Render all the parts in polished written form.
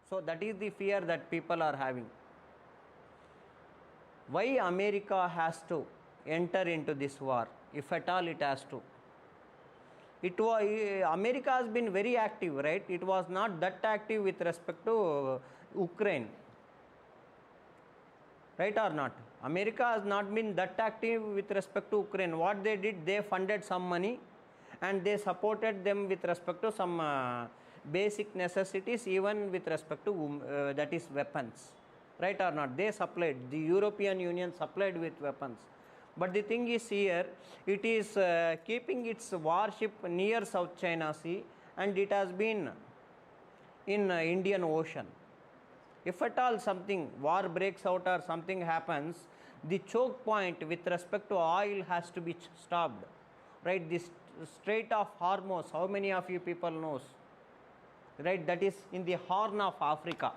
So that is the fear that people are having. Why America has to enter into this war, if at all it has to? America has been very active, right? It was not that active with respect to Ukraine, right or not? America has not been that active with respect to Ukraine. What they did, they funded some money and they supported them with respect to some basic necessities, even with respect to that is weapons, right or not? They supplied, the European Union supplied with weapons. But the thing is here, it is keeping its warship near South China Sea, and it has been in Indian Ocean. If at all something, war breaks out or something happens, the choke point with respect to oil has to be stopped, right? This Strait of Hormuz, how many of you people knows, right? That is in the Horn of Africa,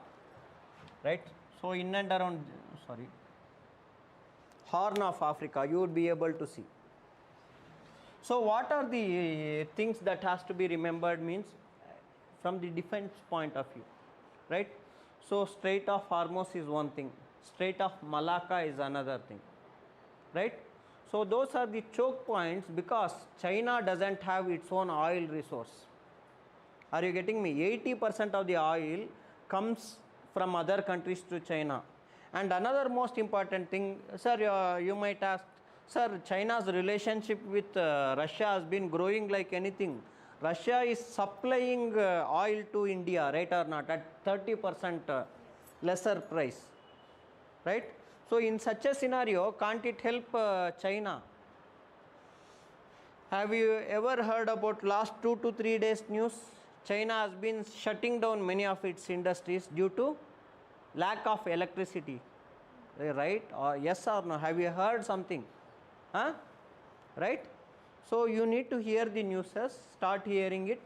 right? So in and around, Horn of Africa, you would be able to see. So what are the things that has to be remembered means from the defense point of view, right? So Strait of Hormuz is one thing, Strait of Malacca is another thing, right? So those are the choke points because China doesn't have its own oil resource. Are you getting me? 80% of the oil comes from other countries to China. And another most important thing, sir, you might ask, sir, China's relationship with Russia has been growing like anything. Russia is supplying oil to India, right or not, at 30% lesser price, right? So in such a scenario, can't it help China? Have you ever heard about last 2 to 3 days news? China has been shutting down many of its industries due to lack of electricity, right? Or yes or no? Have you heard something? Right? So you need to hear the news, start hearing it.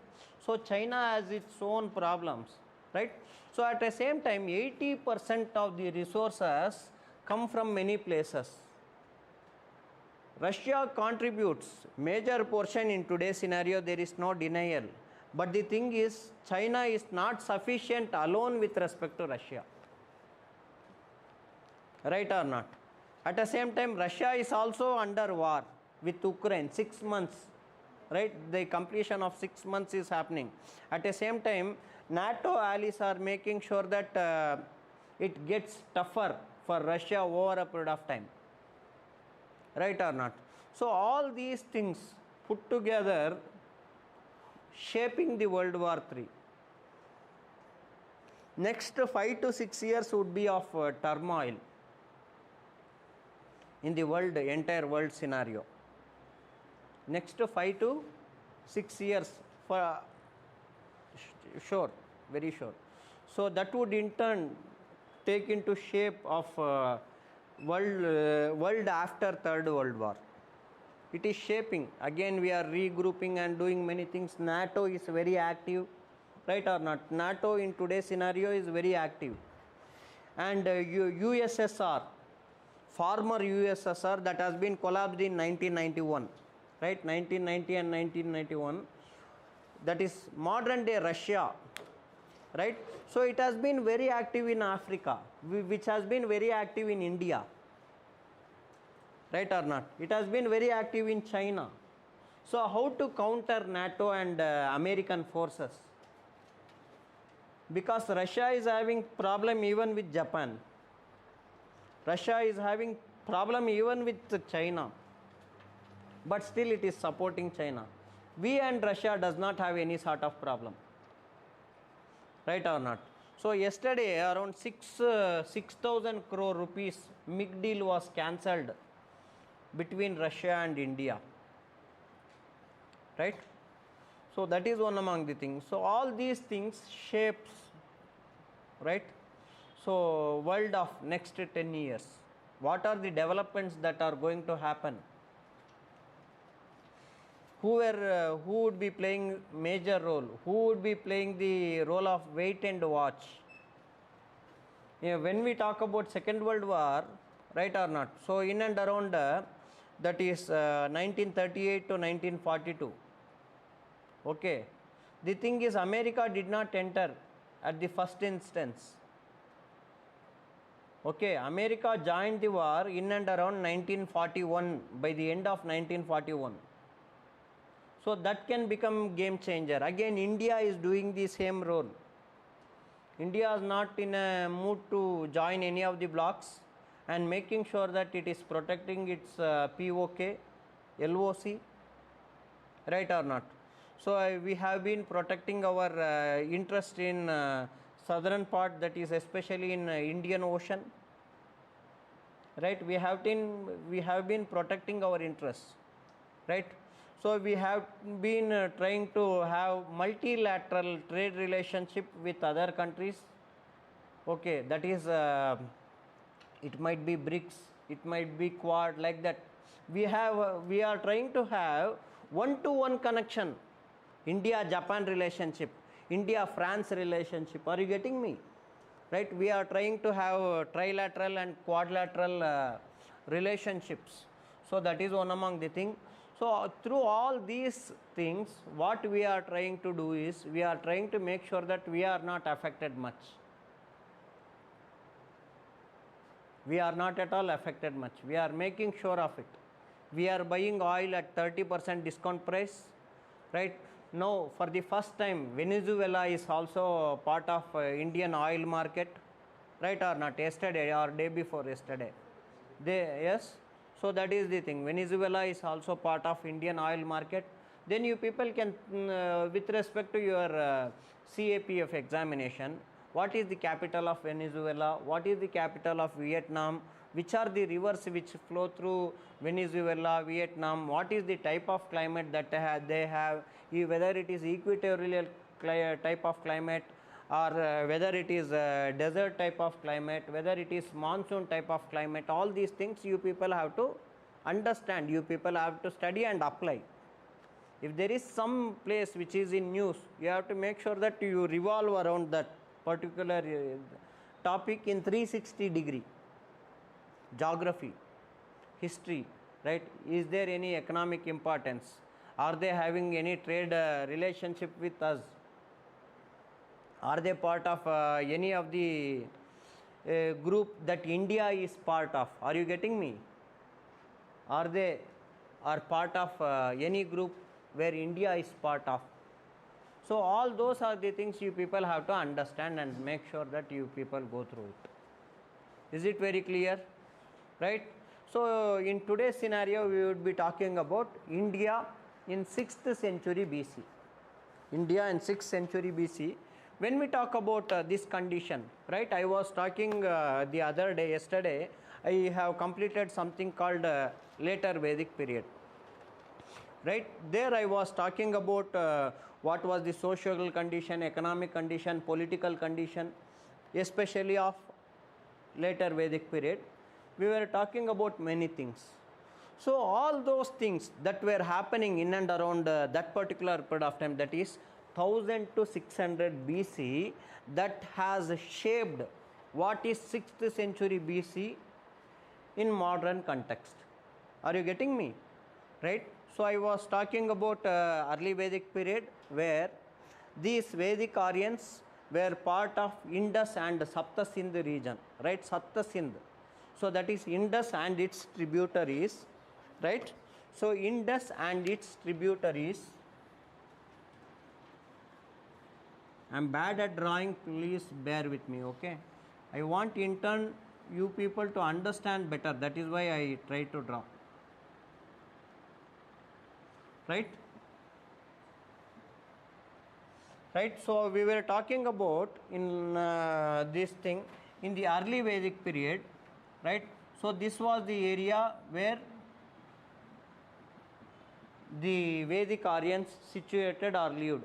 So China has its own problems, right? So at the same time, 80% of the resources come from many places. Russia contributes major portion in today's scenario, there is no denial. But the thing is, China is not sufficient alone with respect to Russia, right or not? At the same time, Russia is also under war with Ukraine, 6 months, right? The completion of 6 months is happening. At the same time, NATO allies are making sure that it gets tougher for Russia over a period of time, right or not? So all these things put together shaping the World War III. Next 5 to 6 years would be of turmoil in the world, entire world scenario. Next 5 to 6 years for sure, very sure. So that would in turn take into shape of world after Third World War. It is shaping. Again, we are regrouping and doing many things. NATO is very active, right or not? NATO in today's scenario is very active. And USSR, former USSR, that has been collapsed in 1991, right? 1990 and 1991. That is modern day Russia, right? So it has been very active in Africa, which has been very active in India, right or not? It has been very active in China. So how to counter NATO and American forces? Because Russia is having problem even with Japan. Russia is having problem even with China. But still it is supporting China. We and Russia does not have any sort of problem, right or not? So yesterday around 6,000 crore rupees MIG deal was cancelled between Russia and India, right? So that is one among the things. So all these things shapes, right? So world of next 10 years. What are the developments that are going to happen? Who would be playing major role? Who would be playing the role of wait and watch? When we talk about Second World War, right or not? So in and around that is 1938 to 1942. Okay. The thing is, America did not enter at the first instance. Okay, America joined the war in and around 1941, by the end of 1941. So that can become game changer. Again, India is doing the same role. India is not in a mood to join any of the blocks and making sure that it is protecting its POK, LOC, right or not? So we have been protecting our interest in southern part, that is especially in Indian Ocean, right? We have been protecting our interests, right? So we have been trying to have multilateral trade relationship with other countries. Okay, that is it might be BRICS, it might be Quad, like that. We are trying to have one-to-one connection. India-Japan relationship, India-France relationship. Are you getting me? Right? We are trying to have trilateral and quadrilateral relationships. So that is one among the things. So through all these things, what we are trying to do is, we are trying to make sure that we are not affected much. We are not at all affected much. We are making sure of it. We are buying oil at 30% discount price, right? Now, for the first time, Venezuela is also part of Indian oil market, right or not? Yesterday or day before yesterday. Yes. So that is the thing. Venezuela is also part of Indian oil market. Then you people can, with respect to your CAPF examination, what is the capital of Venezuela? What is the capital of Vietnam? Which are the rivers which flow through Venezuela, Vietnam? What is the type of climate that they have? Whether it is equatorial type of climate, or whether it is desert type of climate, whether it is monsoon type of climate, all these things you people have to understand, you people have to study and apply. If there is some place which is in news, you have to make sure that you revolve around that particular topic in 360-degree. Geography, history, right? Is there any economic importance? Are they having any trade relationship with us? Are they part of any of the group that India is part of? Are you getting me? Are they part of any group where India is part of? So all those are the things you people have to understand and make sure that you people go through it. Is it very clear? Right? So in today's scenario, we would be talking about India in 6th century BC. India in 6th century BC. When we talk about this condition, right? I was talking the other day, yesterday, I have completed something called later Vedic period. Right? There I was talking about what was the social condition, economic condition, political condition, especially of later Vedic period. We were talking about many things. So all those things that were happening in and around that particular period of time, that is 1000 to 600 BC, that has shaped what is 6th century BC in modern context. Are you getting me? Right? So I was talking about early Vedic period, where these Vedic Aryans were part of Indus and Sapta Sindh region, right? Sapta Sindh. So that is Indus and its tributaries, right? So Indus and its tributaries. I am bad at drawing, please bear with me, okay? I want in turn you people to understand better, that is why I try to draw. Right? Right? So we were talking about in this thing in the early Vedic period, right? So this was the area where the Vedic Aryans situated or lived.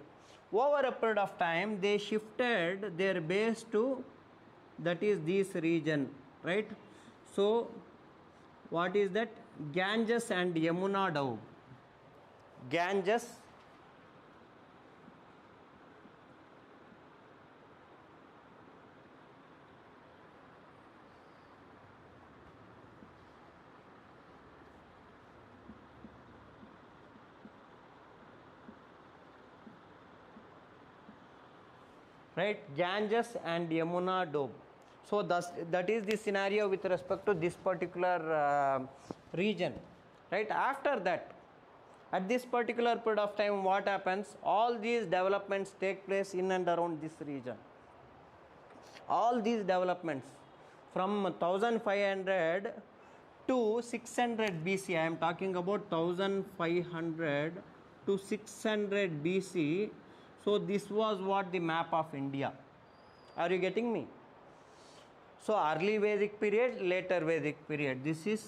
Over a period of time, they shifted their base to, that is this region, right? So what is that? Ganges and Yamuna down. Ganges right? Ganges and Yamuna Doab. So that is the scenario with respect to this particular region, right? After that, at this particular period of time, what happens? All these developments take place in and around this region. All these developments from 1500 to 600 BC, I am talking about 1500 to 600 BC. So this was what the map of India. Are you getting me? So early Vedic period, later Vedic period. This is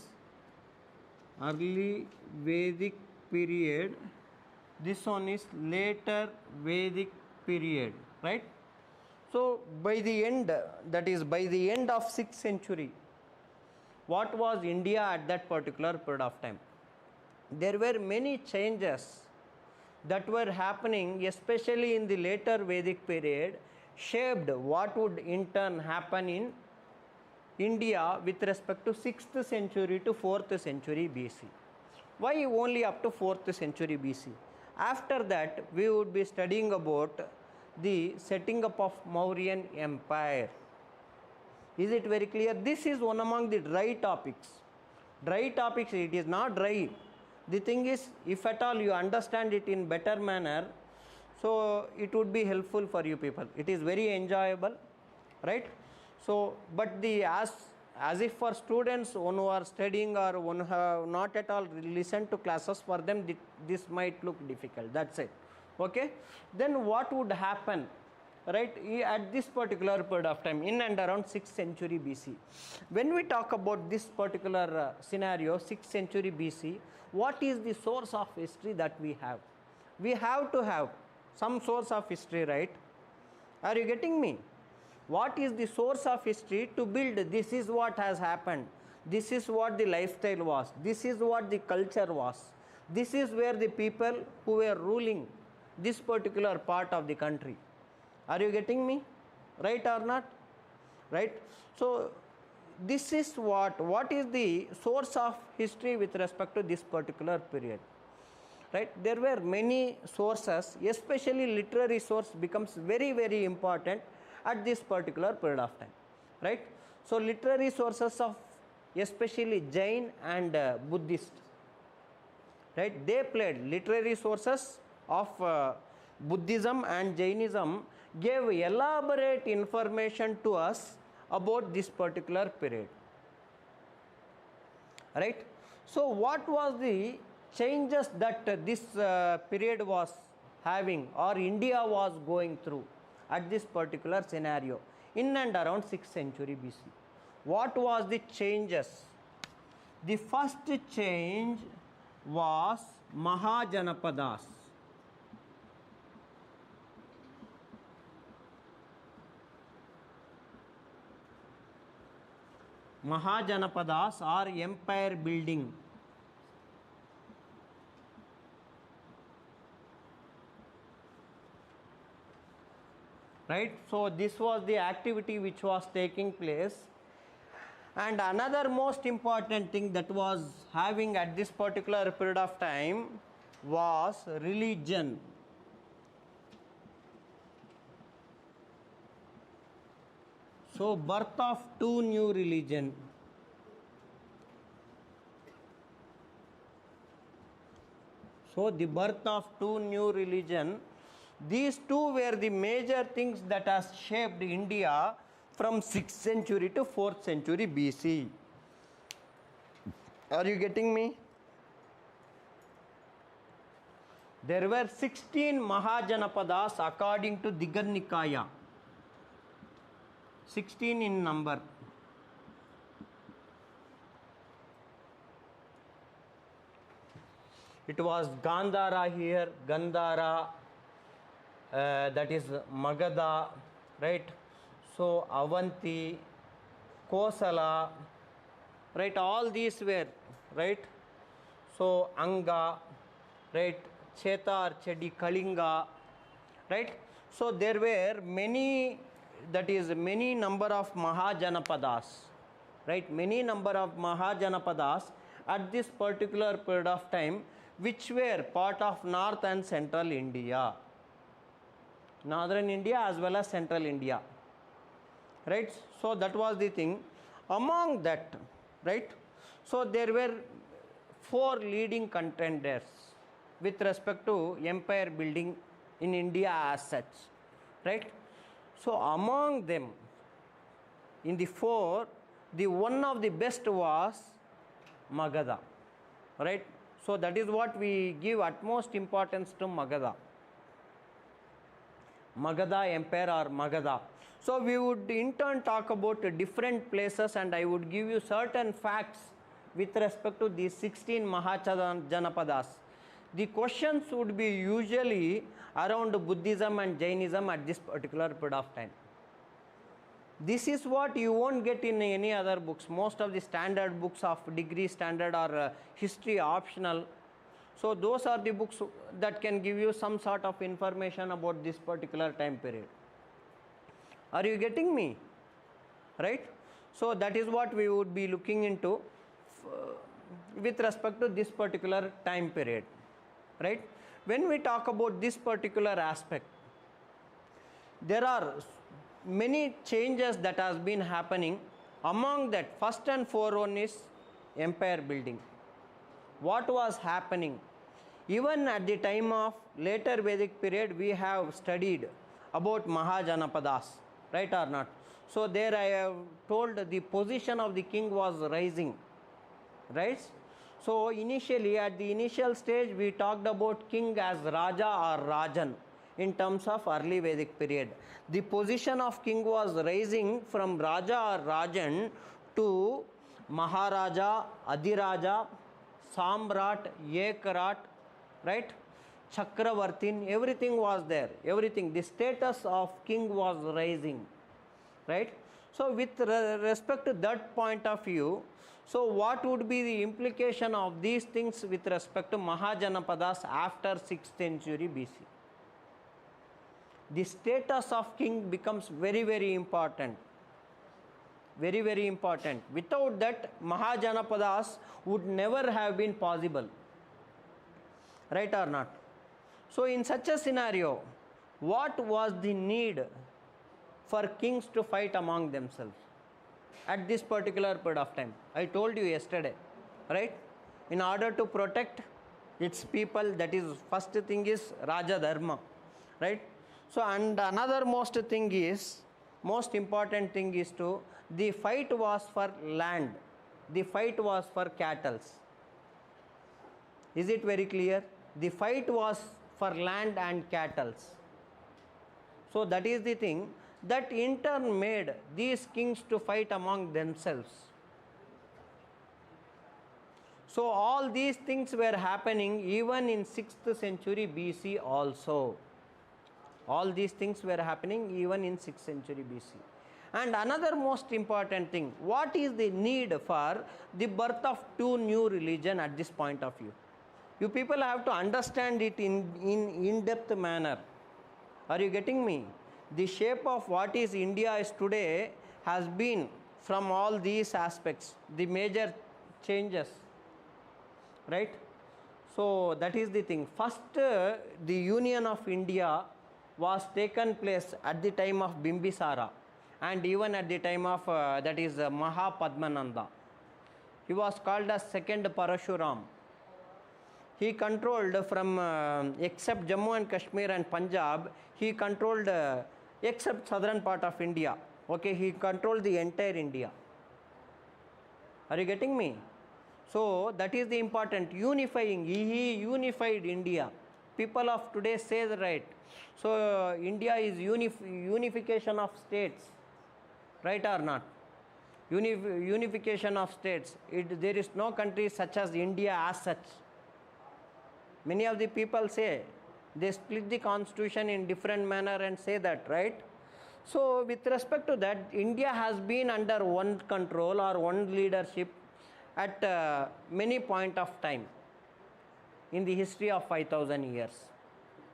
early Vedic period. This one is later Vedic period, right? So by the end, that is by the end of 6th century, what was India at that particular period of time? There were many changes that were happening, especially in the later Vedic period, shaped what would in turn happen in India with respect to 6th century to 4th century BC. Why only up to 4th century BC? After that, we would be studying about the setting up of Mauryan Empire. Is it very clear? This is one among the dry topics. Dry topics, it is not dry. The thing is, if at all you understand it in better manner, so it would be helpful for you people. It is very enjoyable, right? So, but the as if for students one who are studying or one who have not at all listened to classes, for them this might look difficult. That's it. Okay. Then what would happen, right, at this particular period of time in and around 6th century BC? When we talk about this particular scenario, 6th century BC, what is the source of history that we have? We have to have some source of history, right? Are you getting me? What is the source of history to build? This is what has happened. This is what the lifestyle was. This is what the culture was. This is where the people who were ruling this particular part of the country. Are you getting me? Right or not? Right? So this is what is the source of history with respect to this particular period. Right? There were many sources, especially literary source becomes very, very important at this particular period of time. Right? So literary sources of especially Jain and Buddhist, right? They played literary sources of Buddhism and Jainism gave elaborate information to us about this particular period, right? So what was the changes that this period was having or India was going through at this particular scenario in and around 6th century BC? What was the changes? The first change was Mahajanapadas. Mahajanapadas or empire building. Right? So this was the activity which was taking place. And another most important thing that was having at this particular period of time was religion. So birth of two new religion. So the birth of two new religion, these two were the major things that has shaped India from 6th century to 4th century BC. Are you getting me? There were 16 Mahajanapadas according to Diganikaya. 16 in number. It was Gandhara here, Gandhara, that is Magadha, right? So Avanti, Kosala, right? All these were, right? So Anga, right? Chetar, Chedi, Kalinga, right? So there were many, that is many number of Mahajanapadas, right? Many number of Mahajanapadas at this particular period of time, which were part of North and Central India. northern India as well as central India, right? So that was the thing. Among that, right, so there were 4 leading contenders with respect to empire building in India as such, right? So among them, in the 4, the one of the best was Magadha, right? So that is what we give utmost importance to Magadha. Magadha Empire or Magadha. So we would in turn talk about different places, and I would give you certain facts with respect to these 16 Mahajanapadas. The questions would be usually around Buddhism and Jainism at this particular period of time. This is what you won't get in any other books. Most of the standard books of degree standard or history optional. So those are the books that can give you some sort of information about this particular time period. Are you getting me? Right? So that is what we would be looking into with respect to this particular time period. Right? When we talk about this particular aspect, there are many changes that has been happening. Among that, first and foremost is empire building. What was happening? Even at the time of later Vedic period, we have studied about Mahajanapadas, right or not? So there I have told the position of the king was rising, right? So initially, at the initial stage, we talked about king as Raja or Rajan in terms of early Vedic period. The position of king was rising from Raja or Rajan to Maharaja, Adhiraja, Samrat, Ekrat, right? Chakravartin, everything was there. Everything. The status of king was rising, right? So with respect to that point of view, so what would be the implication of these things with respect to Mahajanapadas after 6th century BC? The status of king becomes very, very important. Very, very important. Without that, Mahajanapadas would never have been possible. Right or not? So in such a scenario, what was the need for kings to fight among themselves at this particular period of time? I told you yesterday, right? In order to protect its people, that is first thing is Raja Dharma, right? So and another most important thing is to, the fight was for land, the fight was for cattle. Is it very clear? The fight was for land and cattle. So that is the thing that in turn made these kings to fight among themselves. So all these things were happening even in 6th century BC also. All these things were happening even in 6th century BC. And another most important thing, what is the need for the birth of 2 new religions at this point of view? You people have to understand it in in-depth manner. Are you getting me? The shape of what is India is today has been from all these aspects, the major changes, right? So that is the thing. First, the union of India was taken place at the time of Bimbisara and even at the time of that is Mahapadmananda. He was called as second Parashuram. He controlled from except Jammu and Kashmir and Punjab, he controlled except southern part of India. Okay, he controlled the entire India. Are you getting me? So that is the important unifying. He unified India. People of today say the right. So India is unification of states, right or not? Unification of states. There is no country such as India as such. Many of the people say they split the constitution in different manner and say that, right? So with respect to that, India has been under one control or one leadership at many point of time in the history of 5,000 years,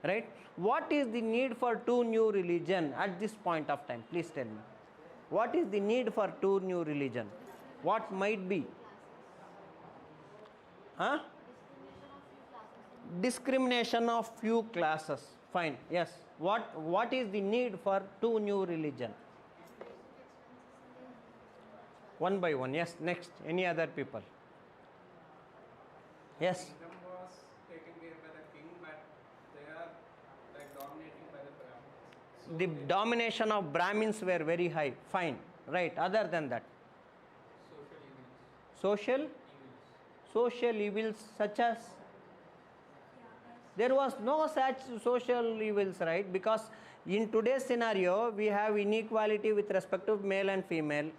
right? What is the need for 2 new religion at this point of time? Please tell me. What is the need for 2 new religion? What might be? Huh? Discrimination of few classes. Fine. Yes. What is the need for two new religion? One by one. Yes. Next. Any other people? Yes. Kingdom was taken care by the king, but they are like dominating by the Brahmins. So The domination of Brahmins were very high. Fine. Right. Other than that, social evils. social Evils. social evils such as, there was no such social evils, right? Because in today's scenario we have inequality with respect to male and female,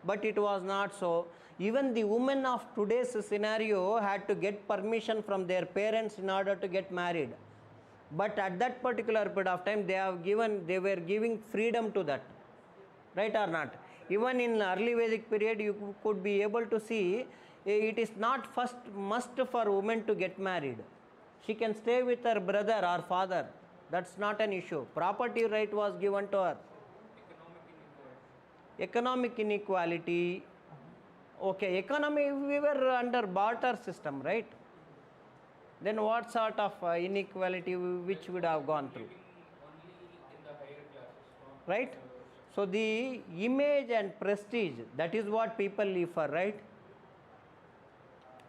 but it was not so. Even the women of today's scenario had to get permission from their parents in order to get married, but at that particular period of time they were giving freedom to that, right or not? Even in early Vedic period you could be able to see, it is not first must for women to get married. She can stay with her brother or father. That's not an issue. Property right was given to her. Economic inequality. Economic inequality. Okay, economy, we were under barter system, right? Then what sort of inequality which would have gone through? Only in the higher classes, not Right? So the image and prestige, that is what people live for, right?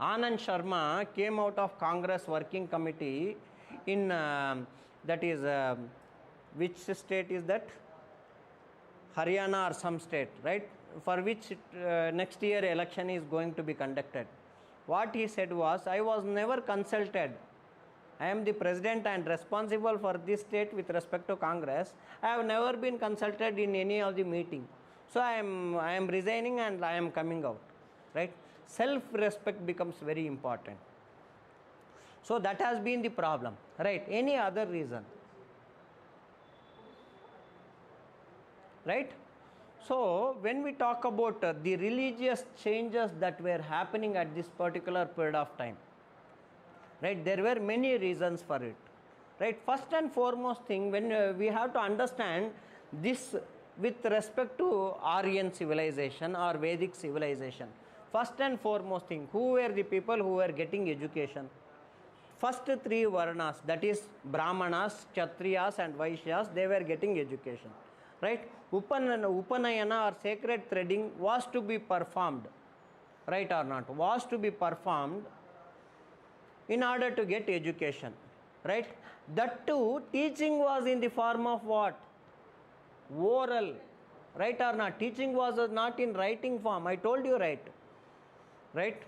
Anand Sharma came out of Congress working committee in that is which state is that? Haryana or some state, right? For which next year election is going to be conducted. What he said was, I was never consulted. I am the president and responsible for this state with respect to Congress. I have never been consulted in any of the meeting. So I am resigning and I am coming out, right? Self-respect becomes very important. So that has been the problem, right? Any other reason, right? So when we talk about the religious changes that were happening at this particular period of time, right, there were many reasons for it, right? First and foremost thing, when we have to understand this with respect to Aryan civilization or Vedic civilization. First and foremost thing, who were the people who were getting education? First three varnas, that is Brahmanas, Kshatriyas and Vaishyas, they were getting education, right? Upanayana or sacred threading was to be performed, right or not? Was to be performed in order to get education, right? That too, teaching was in the form of what? Oral, right or not? Teaching was not in writing form. I told you, right? Right?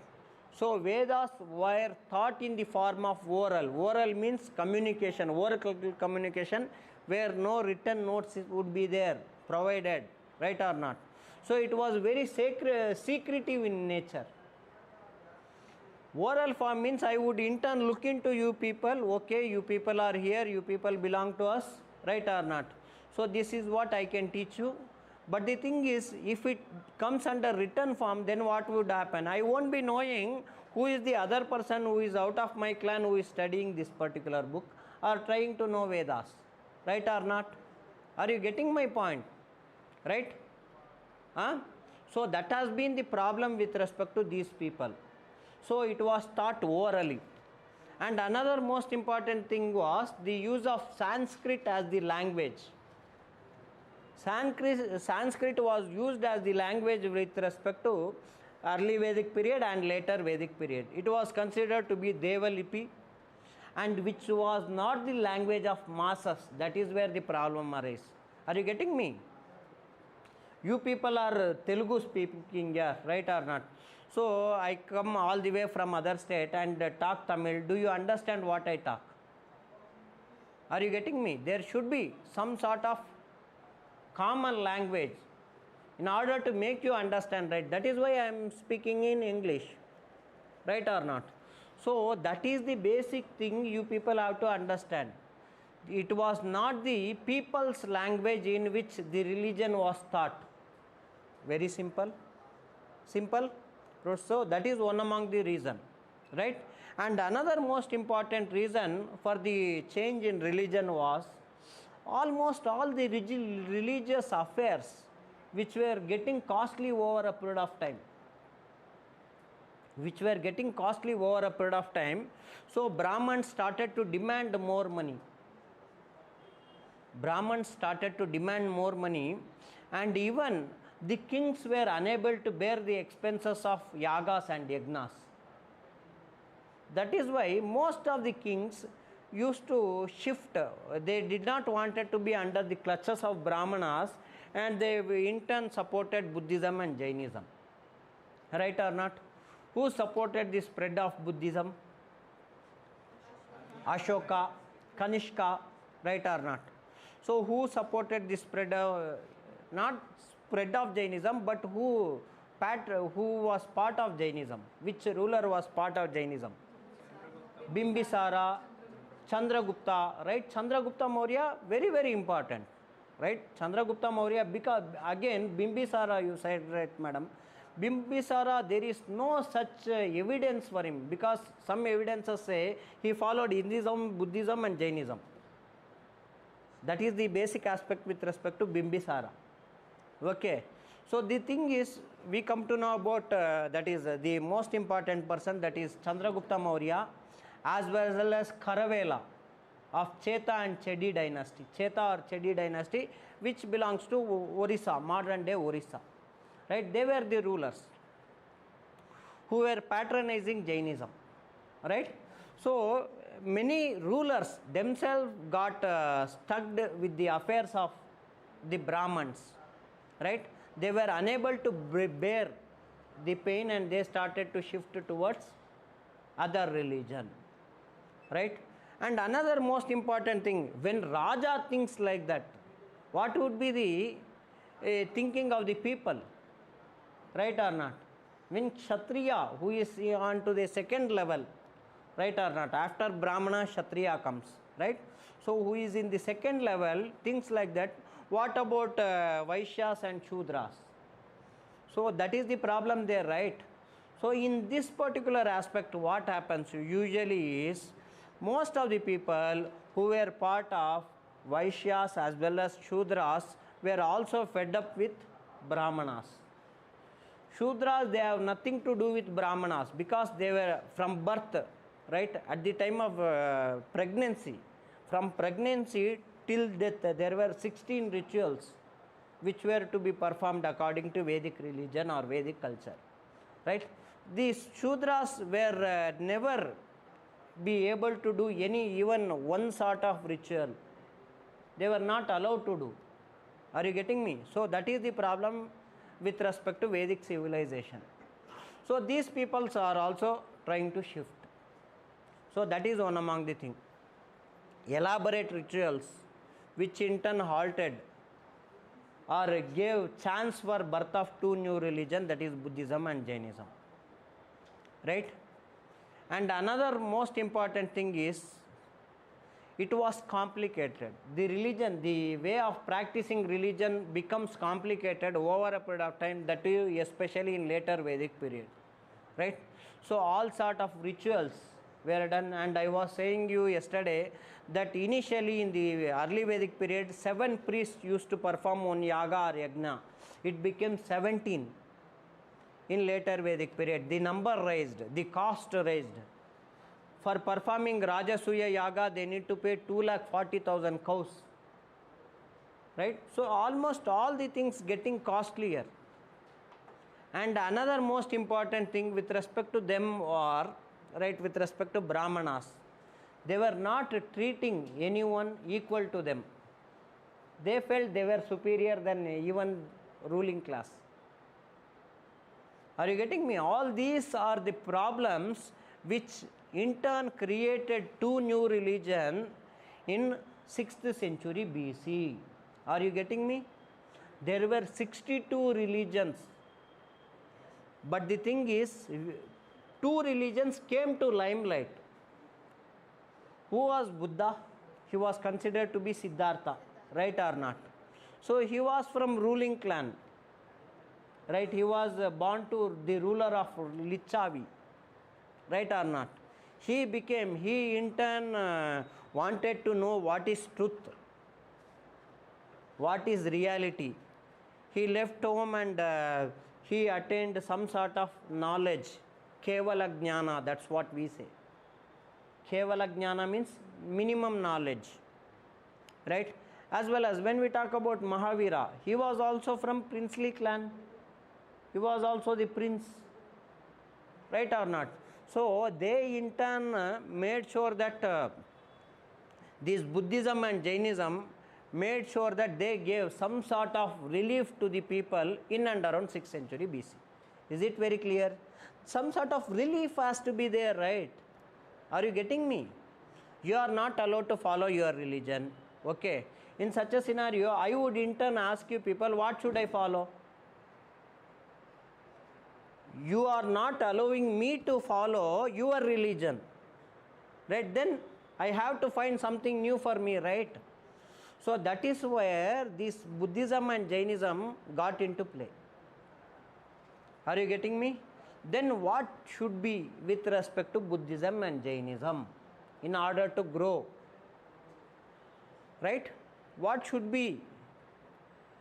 So Vedas were taught in the form of oral. Oral means communication, oral communication, where no written notes would be there provided, right or not? So it was very secretive in nature. Oral form means I would in turn look into you people, okay, you people are here, you people belong to us, right or not? So this is what I can teach you. But the thing is, if it comes under written form, then what would happen? I won't be knowing who is the other person who is out of my clan who is studying this particular book or trying to know Vedas, right or not? Are you getting my point? Right? Huh? So that has been the problem with respect to these people. So it was taught orally. And another most important thing was the use of Sanskrit as the language. Sanskrit was used as the language with respect to early Vedic period and later Vedic period. It was considered to be Devalipi, and which was not the language of masses. That is where the problem arises. Are you getting me? You people are Telugu speaking, yeah, right or not? So I come all the way from other state and talk Tamil. Do you understand what I talk? Are you getting me? There should be some sort of common language in order to make you understand, right? That is why I am speaking in English, right or not? So that is the basic thing you people have to understand. It was not the people's language in which the religion was taught. Very simple. Simple. So that is one among the reason, right? And another most important reason for the change in religion was almost all the religious affairs which were getting costly over a period of time. So Brahmins started to demand more money. Brahmins started to demand more money, and even the kings were unable to bear the expenses of yagas and yagnas. That is why most of the kings used to shift. They did not wanted to be under the clutches of Brahmanas, and they in turn supported Buddhism and Jainism. Right or not? Who supported the spread of Buddhism? Ashoka, Kanishka, right or not? So who supported the spread of, not spread of Jainism, but who was part of Jainism? Which ruler was part of Jainism? Bimbisara, Chandragupta, right? Chandragupta Maurya, very, very important, right? Chandragupta Maurya, because again, Bimbisara, you said, right, madam? Bimbisara, there is no such evidence for him, because some evidences say he followed Hinduism, Buddhism and Jainism. That is the basic aspect with respect to Bimbisara. Okay. So the thing is, we come to know about that is the most important person, that is Chandragupta Maurya, as well as Kharavela of Cheta and Chedi dynasty. Cheta or Chedi dynasty, which belongs to Orissa, modern day Orissa. Right? They were the rulers who were patronizing Jainism. Right? So many rulers themselves got stuck with the affairs of the Brahmins. Right? They were unable to bear the pain, and they started to shift towards other religion. Right? And another most important thing, when Raja thinks like that, what would be the thinking of the people? Right or not? When Kshatriya, who is on to the second level, right or not? After Brahmana, Kshatriya comes, right? So who is in the second level, things like that. What about Vaishyas and Shudras? So that is the problem there, right? So in this particular aspect, what happens usually is, most of the people who were part of Vaishyas as well as Shudras were also fed up with Brahmanas. Shudras, they have nothing to do with Brahmanas, because they were from birth, right? At the time of pregnancy, from pregnancy till death, there were 16 rituals which were to be performed according to Vedic religion or Vedic culture, right? These Shudras were never be able to do even one sort of ritual. They were not allowed to do. Are you getting me? So that is the problem with respect to Vedic civilization. So these peoples are also trying to shift. So that is one among the things. Elaborate rituals which in turn halted or gave chance for birth of two new religions, that is Buddhism and Jainism. Right? And another most important thing is, it was complicated. The religion, the way of practicing religion becomes complicated over a period of time, that is especially in later Vedic period. Right? So all sort of rituals were done, and I was saying you yesterday that initially in the early Vedic period, 7 priests used to perform one yaga or yagna. It became 17 in later Vedic period. The number raised, the cost raised. For performing Rajasuya Yaga, they need to pay 2,40,000 cows. Right? So almost all the things getting costlier. And another most important thing with respect to them, or right, with respect to Brahmanas, they were not treating anyone equal to them. They felt they were superior than even ruling class. Are you getting me? All these are the problems which in turn created two new religions in 6th century BC. Are you getting me? There were 62 religions. But the thing is, 2 religions came to limelight. Who was Buddha? He was considered to be Siddhartha, right or not? So he was from ruling clan. Right? He was born to the ruler of Lichavi, right or not? He in turn wanted to know what is truth, what is reality. He left home and he attained some sort of knowledge, Kevala Jnana, that's what we say. Kevala Jnana means minimum knowledge, right? As well as when we talk about Mahavira, he was also from princely clan. He was also the prince, right or not? So they in turn made sure that this Buddhism and Jainism made sure that they gave some sort of relief to the people in and around 6th century BC. Is it very clear? Some sort of relief has to be there, right? Are you getting me? You are not allowed to follow your religion. Okay. In such a scenario, I would in turn ask you people, what should I follow? You are not allowing me to follow your religion, right? Then I have to find something new for me, right? So that is where this Buddhism and Jainism got into play. Are you getting me? Then what should be with respect to Buddhism and Jainism in order to grow, right? What should be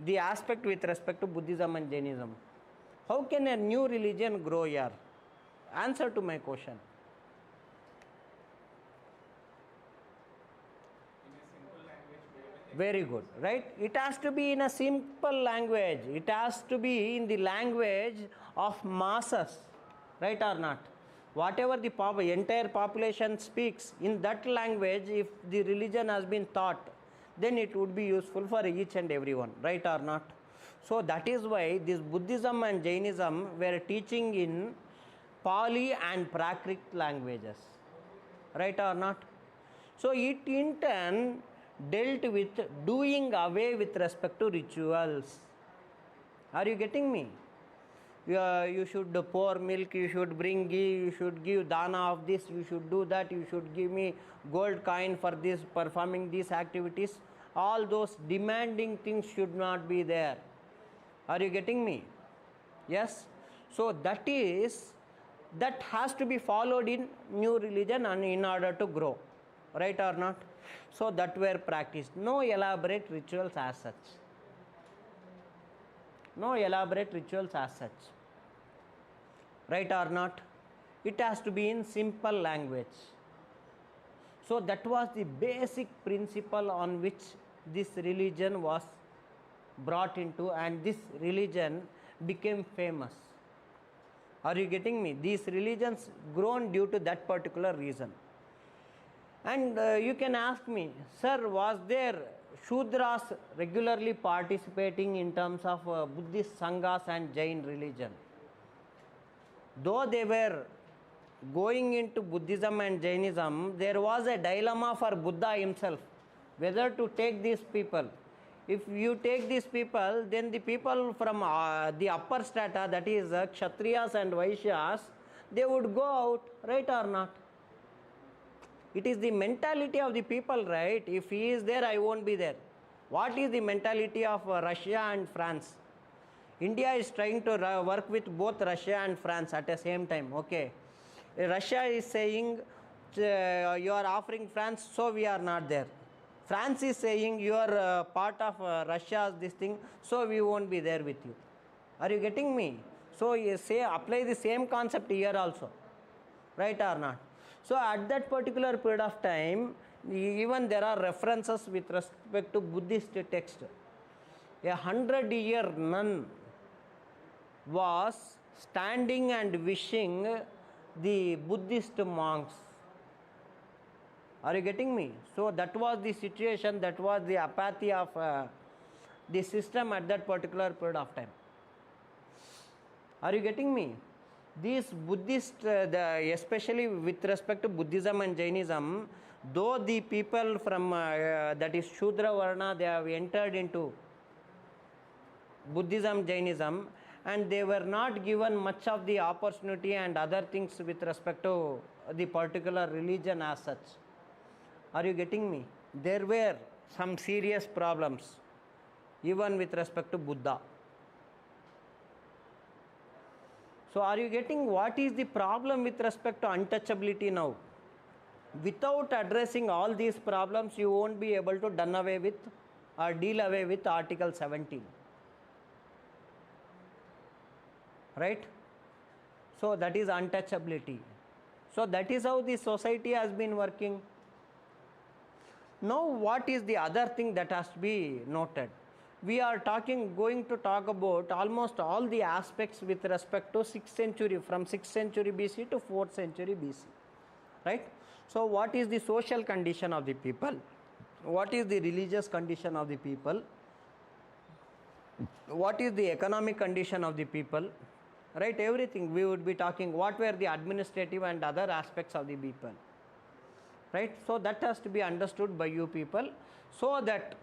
the aspect with respect to Buddhism and Jainism? How can a new religion grow here? Answer to my question. Very good, right? It has to be in a simple language. It has to be in the language of masses, right or not? Whatever the entire population speaks, in that language, if the religion has been taught, then it would be useful for each and everyone, right or not? So that is why this Buddhism and Jainism were teaching in Pali and Prakrit languages, right or not? So it in turn dealt with doing away with respect to rituals. Are you getting me? You should pour milk, you should bring ghee, you should give dana of this, you should do that, you should give me gold coin for this, performing these activities. All those demanding things should not be there. Are you getting me? Yes. So that has to be followed in new religion and in order to grow, right or not? So that were practiced. No elaborate rituals as such. No elaborate rituals as such, right or not? It has to be in simple language. So that was the basic principle on which this religion was brought into, and this religion became famous. Are you getting me? These religions grown due to that particular reason. And you can ask me, sir, was there Shudras regularly participating in terms of Buddhist Sanghas and Jain religion? Though they were going into Buddhism and Jainism, there was a dilemma for Buddha himself, whether to take these people. If you take these people, then the people from the upper strata, that is Kshatriyas and Vaishyas, they would go out, right or not? It is the mentality of the people, right? If he is there, I won't be there. What is the mentality of Russia and France? India is trying to work with both Russia and France at the same time, okay? Russia is saying, you are offering France, so we are not there. France is saying, you are part of Russia's this thing, so we won't be there with you. Are you getting me? So you say, apply the same concept here also, right or not? So at that particular period of time, even there are references with respect to Buddhist text. 100-year nun was standing and wishing the Buddhist monks. Are you getting me? So that was the situation, that was the apathy of the system at that particular period of time. Are you getting me? These Buddhist, especially with respect to Buddhism and Jainism, though the people from that is Shudra Varna, they have entered into Buddhism, Jainism, and they were not given much of the opportunity and other things with respect to the particular religion as such. Are you getting me? There were some serious problems even with respect to Buddha. So are you getting what is the problem with respect to untouchability now? Without addressing all these problems, you won't be able to done away with or deal away with Article 17. Right? So that is untouchability. So that is how the society has been working. Now what is the other thing that has to be noted? We are going to talk about almost all the aspects with respect to 6th century, from 6th century BC to 4th century BC, right? So what is the social condition of the people? What is the religious condition of the people? What is the economic condition of the people, right? Everything we would be talking. What were the administrative and other aspects of the people, right? So that has to be understood by you people, so that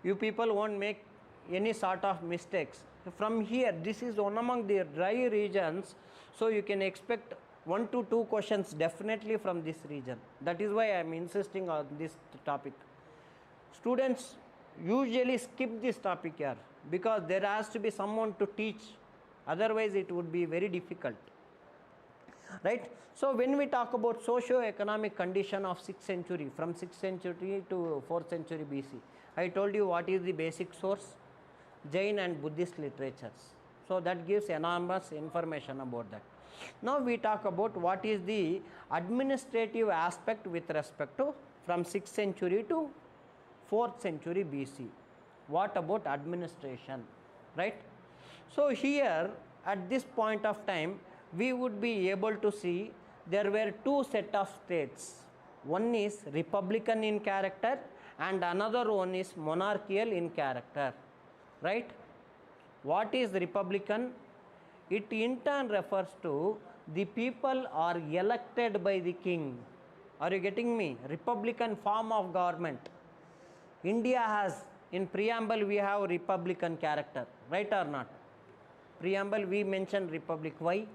you people won't make any sort of mistakes. From here, this is one among the dry regions, so you can expect 1 to 2 questions definitely from this region. That is why I am insisting on this topic. Students usually skip this topic here, because there has to be someone to teach, otherwise it would be very difficult, right? So when we talk about socio-economic condition of 6th century, from 6th century to 4th century BC, I told you what is the basic source: Jain and Buddhist literatures. So that gives enormous information about that. Now we talk about what is the administrative aspect with respect to from 6th century to 4th century BC. What about administration, right? So here at this point of time, we would be able to see there were 2 set of states. One is republican in character and another one is monarchical in character, right? What is republican? It in turn refers to the people are elected by the king. Are you getting me? Republican form of government. India has, in preamble we have republican character, right or not? Preamble we mention republic. Why?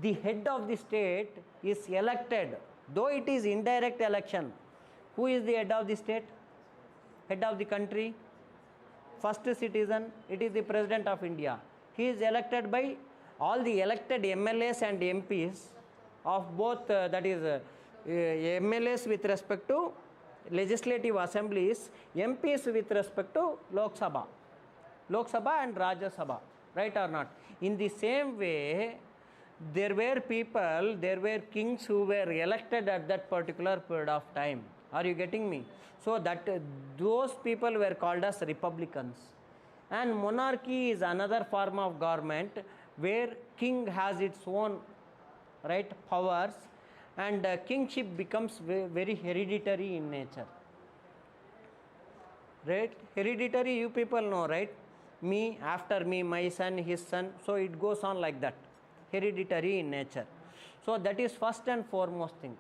The head of the state is elected, though it is indirect election. Who is the head of the state? Head of the country? First citizen, it is the President of India. He is elected by all the elected MLAs and MPs of both, that is MLAs with respect to legislative assemblies, MPs with respect to Lok Sabha and Rajya Sabha, right or not? In the same way, there were kings who were elected at that particular period of time. Are you getting me? So that those people were called as republicans. And monarchy is another form of government where king has its own, right, powers, and kingship becomes very hereditary in nature, right? Hereditary, you people know, right? Me, after me, my son, his son, so it goes on like that, hereditary in nature. So that is first and foremost thing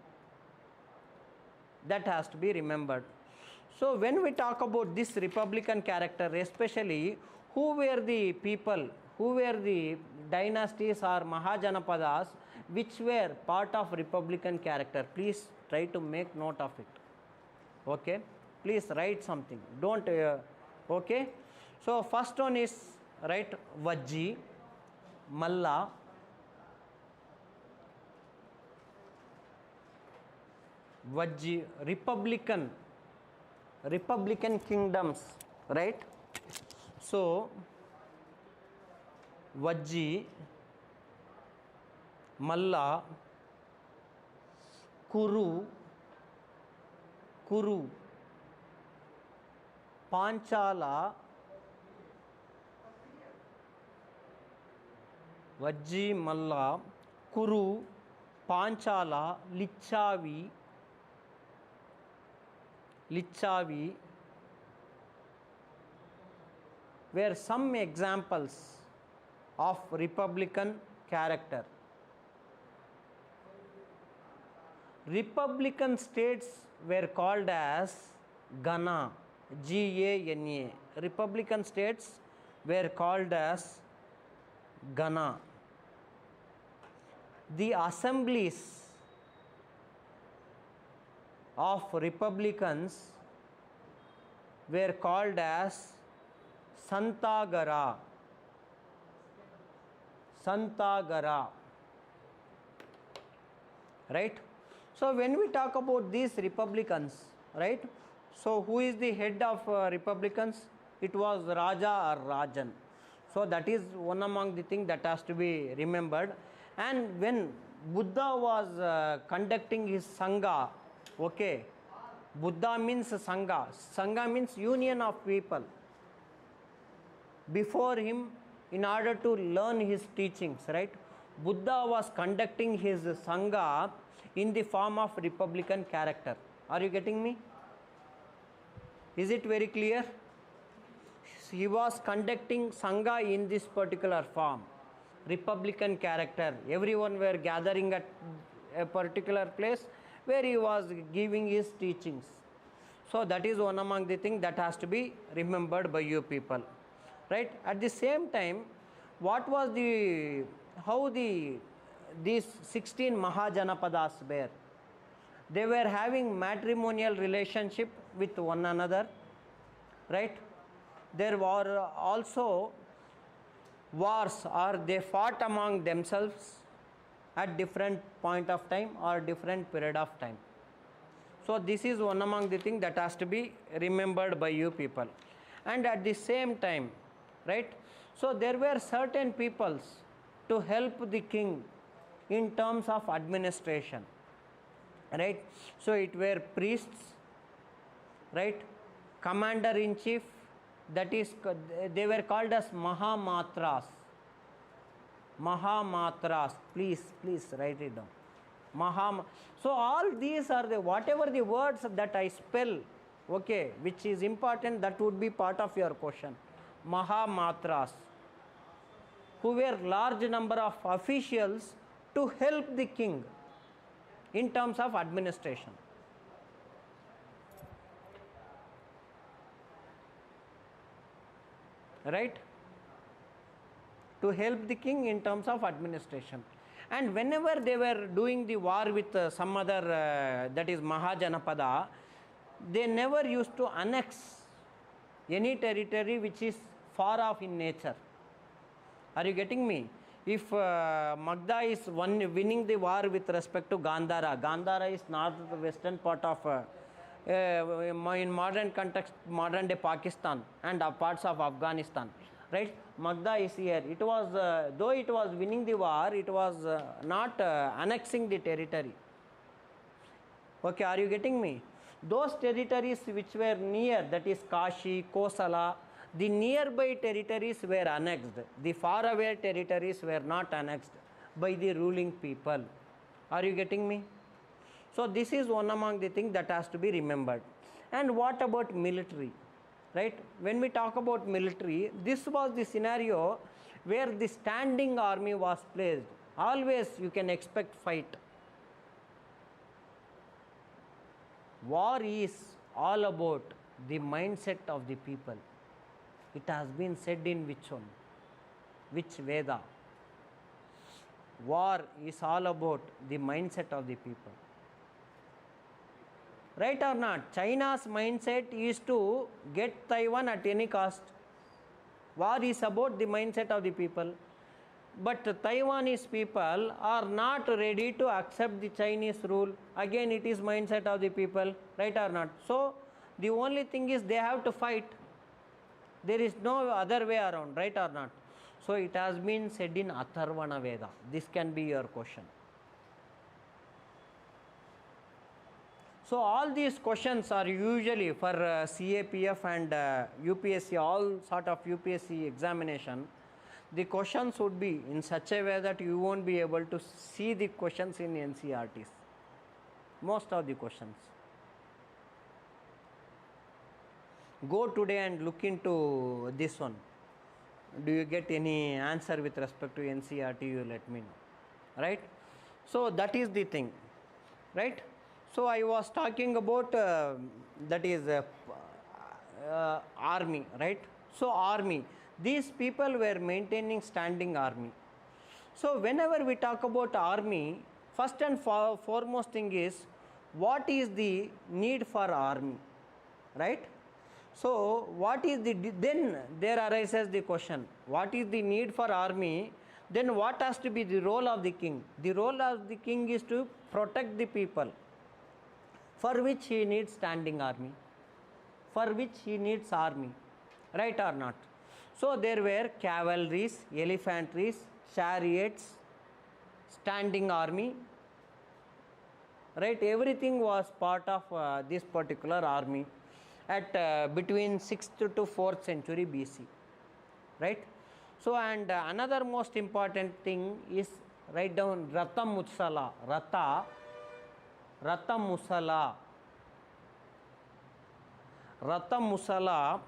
that has to be remembered. So when we talk about this republican character, especially who were the people, who were the dynasties or Mahajanapadas which were part of republican character, please try to make note of it. Okay, please write something, don't okay. So first one is, right, Vajji, Malla, Vajji, republican kingdoms, right? So Vajji, Malla, Kuru, Panchala, Vajji, Malla, Kuru, Panchala, Lichavi were some examples of republican character. Republican states were called as Gana, G-A-N-A. Republican states were called as Gana. The assemblies of republicans were called as Santagara. Right? So when we talk about these republicans, right, so who is the head of republicans? It was Raja or Rajan. So that is one among the things that has to be remembered. And when Buddha was conducting his Sangha, okay, Buddha means Sangha. Sangha means union of people. Before him, in order to learn his teachings, right? Buddha was conducting his Sangha in the form of republican character. Are you getting me? Is it very clear? He was conducting Sangha in this particular form, republican character. Everyone were gathering at a particular place where he was giving his teachings. So that is one among the things that has to be remembered by you people, right? At the same time, what was the, how these 16 Mahajanapadas were? They were having matrimonial relationship with one another, right? There were also wars, or they fought among themselves at different point of time or different period of time. So this is one among the things that has to be remembered by you people. And at the same time, right, so there were certain peoples to help the king in terms of administration, right? So it were priests, right, commander in chief, that is, they were called as Mahamatras. Mahamatras, please write it down. So all these are the, whatever the words that I spell, okay, which is important, that would be part of your question. Mahamatras, who were large number of officials to help the king in terms of administration. Right? To help the king in terms of administration. And whenever they were doing the war with some other, that is Mahajanapada, they never used to annex any territory which is far off in nature. Are you getting me? If Magda is winning the war with respect to Gandhara, Gandhara is northwestern part of, in modern context, modern day Pakistan and parts of Afghanistan, right? Magda is here. It was, though it was winning the war, it was not annexing the territory. Okay, are you getting me? Those territories which were near, that is Kashi, Kosala, the nearby territories were annexed. The faraway territories were not annexed by the ruling people. Are you getting me? So this is one among the things that has to be remembered. And what about military? Right? When we talk about military, this was the scenario where the standing army was placed. Always you can expect fight. War is all about the mindset of the people. It has been said in which one? Which Veda? War is all about the mindset of the people. Right or not? China's mindset is to get Taiwan at any cost. War is about the mindset of the people. But Taiwanese people are not ready to accept the Chinese rule. Again, it is mindset of the people. Right or not? So, the only thing is they have to fight. There is no other way around. Right or not? So, it has been said in Atharvana Veda. This can be your question. So all these questions are usually for CAPF and UPSC, all sort of UPSC examination. The questions would be in such a way that you won't be able to see the questions in NCERTs. Most of the questions. Go today and look into this one. Do you get any answer with respect to NCERT? You let me know. Right? So that is the thing. Right? So I was talking about that is army, right? So army, these people were maintaining standing army. So whenever we talk about army, first and foremost thing is, what is the need for army, right? So what is the, then there arises the question, what is the need for army? Then what has to be the role of the king? The role of the king is to protect the people, for which he needs standing army, for which he needs army, right or not? So there were cavalries, elephantries, chariots, standing army, right? Everything was part of this particular army at between 6th to 4th century BC, right? So, and another most important thing is, write down Ratha Musala, Ratha Musala, Ratha Musala,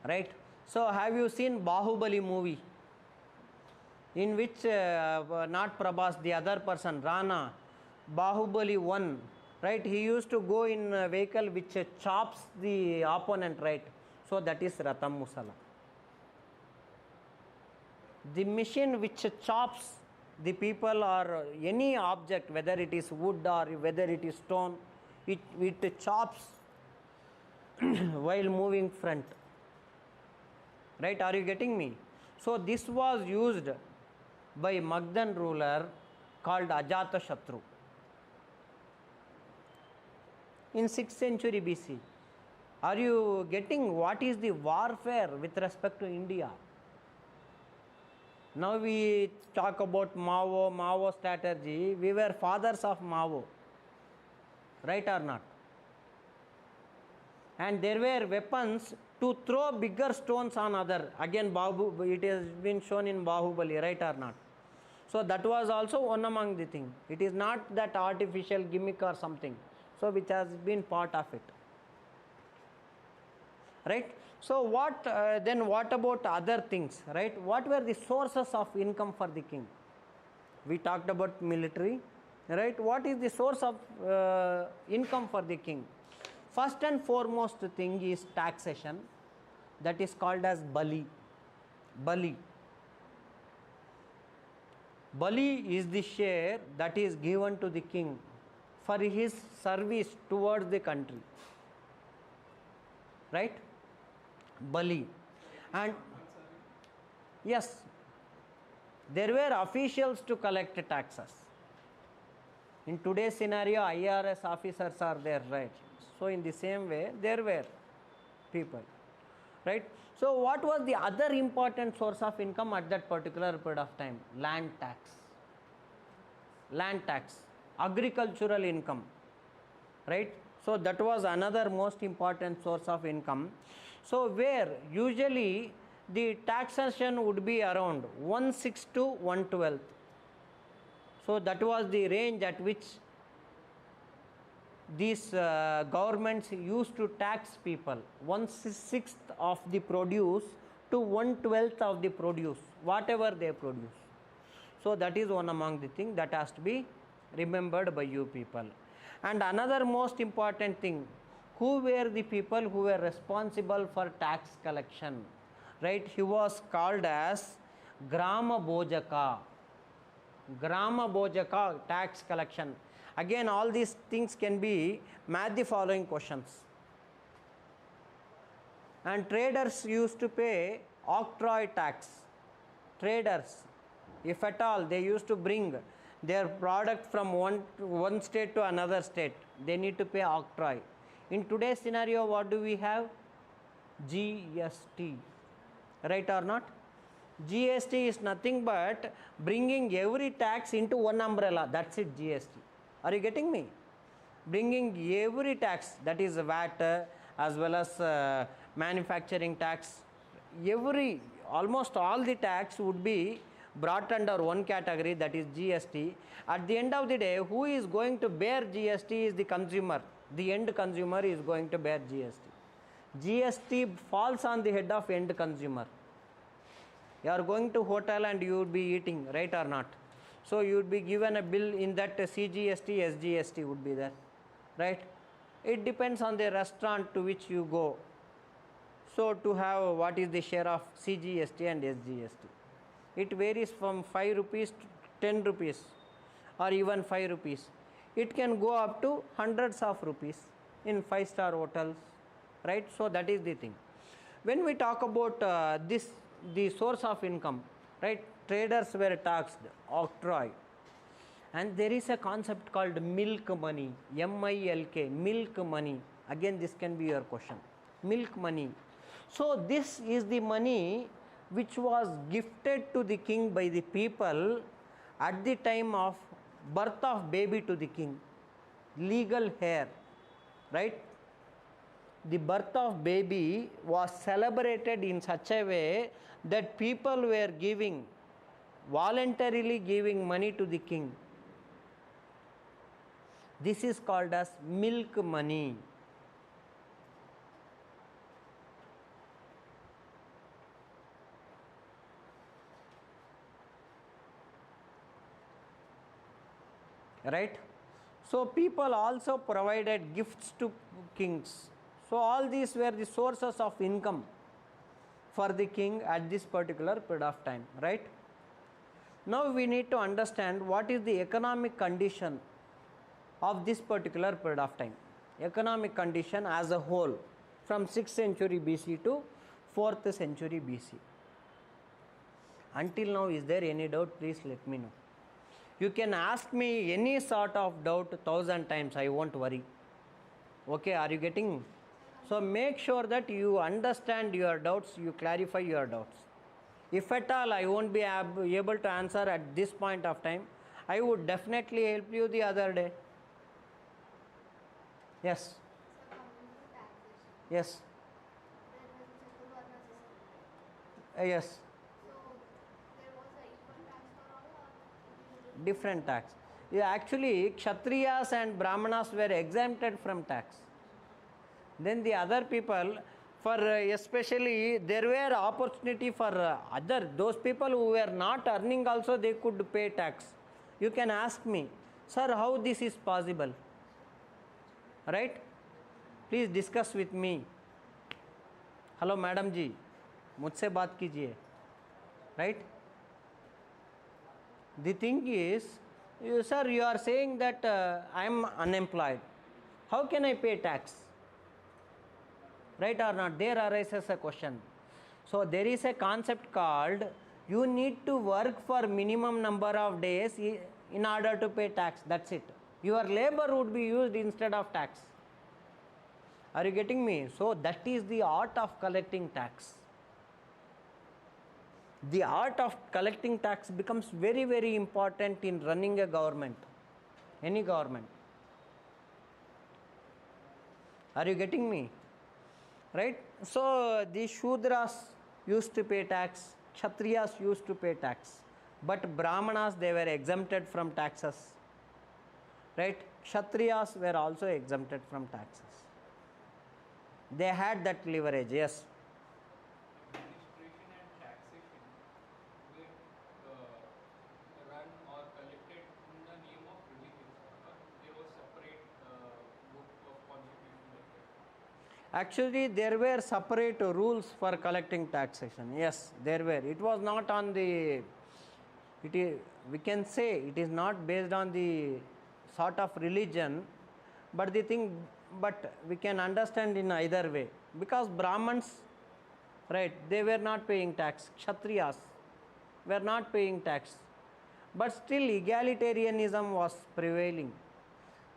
right? So, have you seen Bahubali movie, in which not Prabhas, the other person, Rana, Bahubali 1, right? He used to go in a vehicle which chops the opponent, right? So that is Ratam Musala. The machine which chops the people or any object, whether it is wood or whether it is stone, it chops while moving front. Right? Are you getting me? So this was used by Magadhan ruler called Ajatashatru in 6th century BC. Are you getting what is the warfare with respect to India? Now we talk about Mao strategy. We were fathers of Mao, right or not? And there were weapons to throw bigger stones on other. Again, it has been shown in Bahubali, right or not? So that was also one among the thing. It is not that artificial gimmick or something. So which has been part of it, right? So what then? What about other things, right? What were the sources of income for the king? We talked about military, right? What is the source of income for the king? First and foremost thing is taxation, that is called as Bali. Bali is the share that is given to the king for his service towards the country, right? Bali. And yes, there were officials to collect taxes. In today's scenario, IRS officers are there, right? So in the same way, there were people, right? So what was the other important source of income at that particular period of time? Land tax, agricultural income, right? So that was another most important source of income. So where usually the taxation would be around 1/6 to 1/12. So that was the range at which these governments used to tax people, 1/6 of the produce to 1/12 of the produce, whatever they produce. So that is one among the things that has to be remembered by you people. And another most important thing, who were the people who were responsible for tax collection, right? He was called as Grama Bojaka, tax collection. Again, all these things can be match the following questions. And traders used to pay octroi tax. Traders, if at all they used to bring their product from one state to another state, they need to pay octroi. In today's scenario, what do we have? GST, right or not? GST is nothing but bringing every tax into one umbrella. That's it, GST. Are you getting me? Bringing every tax, that is VAT, as well as manufacturing tax, almost all the tax would be brought under one category, that is GST. At the end of the day, who is going to bear GST is the consumer. The end consumer is going to bear GST. GST falls on the head of end consumer. You are going to hotel and you would be eating, right or not? So you would be given a bill, in that CGST, SGST would be there, right? It depends on the restaurant to which you go. So to have what is the share of CGST and SGST. It varies from 5 rupees to 10 rupees or even 5 rupees. It can go up to hundreds of rupees in 5-star hotels, right? So that is the thing. When we talk about the source of income, right? Traders were taxed, octroi. And there is a concept called milk money, MILK, milk money. Again, this can be your question. Milk money. So this is the money which was gifted to the king by the people at the time of birth of baby to the king, legal heir, right? The birth of baby was celebrated in such a way that people were giving, voluntarily giving money to the king. This is called as milk money. Right? So people also provided gifts to kings. So all these were the sources of income for the king at this particular period of time, right? Now we need to understand what is the economic condition of this particular period of time. Economic condition as a whole from 6th century BC to 4th century BC. Until now, is there any doubt? Please let me know. You can ask me any sort of doubt 1000 times, I won't worry. Okay, are you getting? So make sure that you understand your doubts, you clarify your doubts. If at all I won't be able to answer at this point of time, I would definitely help you the other day. Yes. So coming to taxation, Yes. there was a Chaturvarna system, right? Yes. So there was a equal tax for all or Different tax. Yeah, actually, Kshatriyas and Brahmanas were exempted from tax. Then the other people, for especially, there were opportunity for those people who were not earning also, they could pay tax. You can ask me, sir, how this is possible? Right? Please discuss with me. Hello, madam ji, मुझसे बात कीजिए. Right? The thing is, sir, you are saying that I am unemployed. How can I pay tax? Right or not? There arises a question. So there is a concept called you need to work for minimum number of days in order to pay tax. That's it. Your labor would be used instead of tax. Are you getting me? So that is the art of collecting tax. The art of collecting tax becomes very, very important in running a government, any government. Are you getting me? Right? So the Shudras used to pay tax, Kshatriyas used to pay tax, but Brahmanas, they were exempted from taxes. Right? Kshatriyas were also exempted from taxes. They had that leverage, yes. Administration and taxation were run or collected in the name of religion. There was separate book of constitution like that. Actually, there were separate rules for collecting taxation. Yes, there were. It was not on the, we can say it is not based on the sort of religion, but the thing, but we can understand in either way. Because Brahmins, right, they were not paying tax. Kshatriyas were not paying tax. But still egalitarianism was prevailing.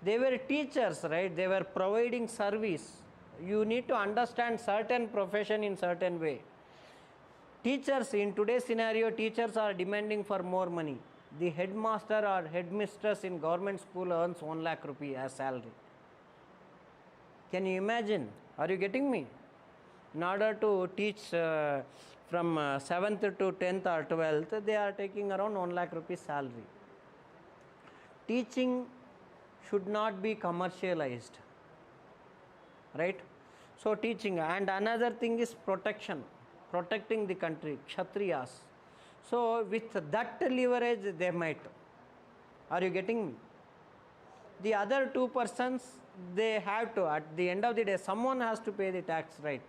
They were teachers, right? They were providing service. You need to understand certain profession in certain way. Teachers, in today's scenario, teachers are demanding for more money. The headmaster or headmistress in government school earns 1 lakh rupee as salary. Can you imagine? Are you getting me? In order to teach from 7th to 10th or 12th, they are taking around 1 lakh rupees salary. Teaching should not be commercialized. Right? So teaching, and another thing is protection, protecting the country, Kshatriyas. So with that leverage they might. Are you getting me? The other two persons, they have to, at the end of the day, someone has to pay the tax, right?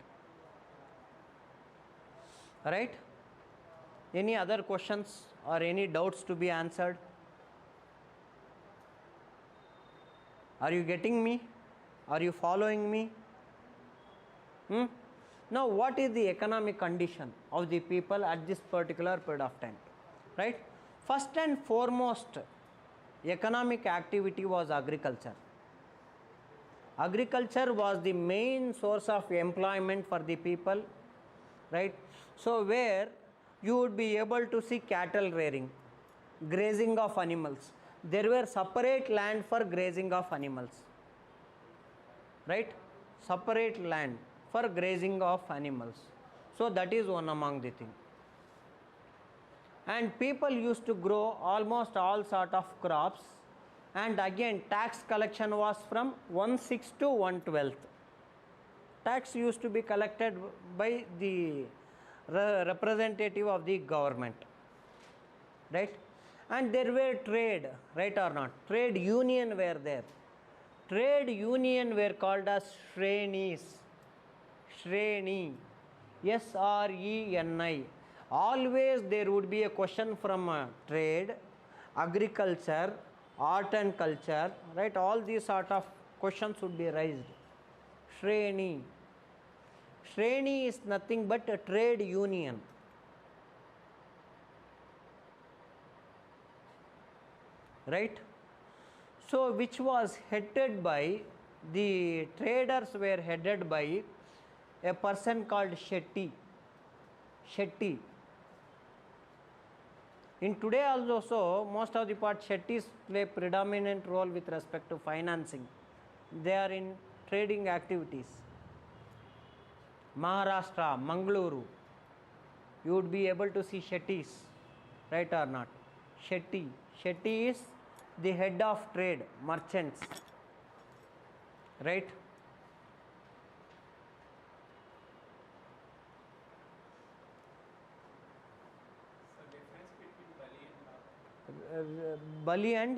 Right? Any other questions or any doubts to be answered? Are you getting me? Are you following me? Now, what is the economic condition of the people at this particular period of time? Right? First and foremost, economic activity was agriculture. Agriculture was the main source of employment for the people, right? So where you would be able to see cattle rearing, grazing of animals. there were separate land for grazing of animals, right? Separate land for grazing of animals. So that is one among the thing. And people used to grow almost all sort of crops, and again tax collection was from 1/6 to 1/12. Tax used to be collected by the representative of the government, right? And there were trade, right or not? Trade union were there. Trade union were called as Shrenis. Shreni. Sreni. Always there would be a question from trade, agriculture, art and culture, right? All these sort of questions would be raised. Shreni. Shreni is nothing but a trade union. Right? So which was headed by, the traders were headed by a person called Shetty. Shetty. In today also, most of the part Shetties play predominant role with respect to financing. They are in trading activities. Maharashtra, Mangaluru, you would be able to see Shetties, right or not? Shetty. Shetty is the head of trade, merchants, right? So difference between Bali and Baga. Bali and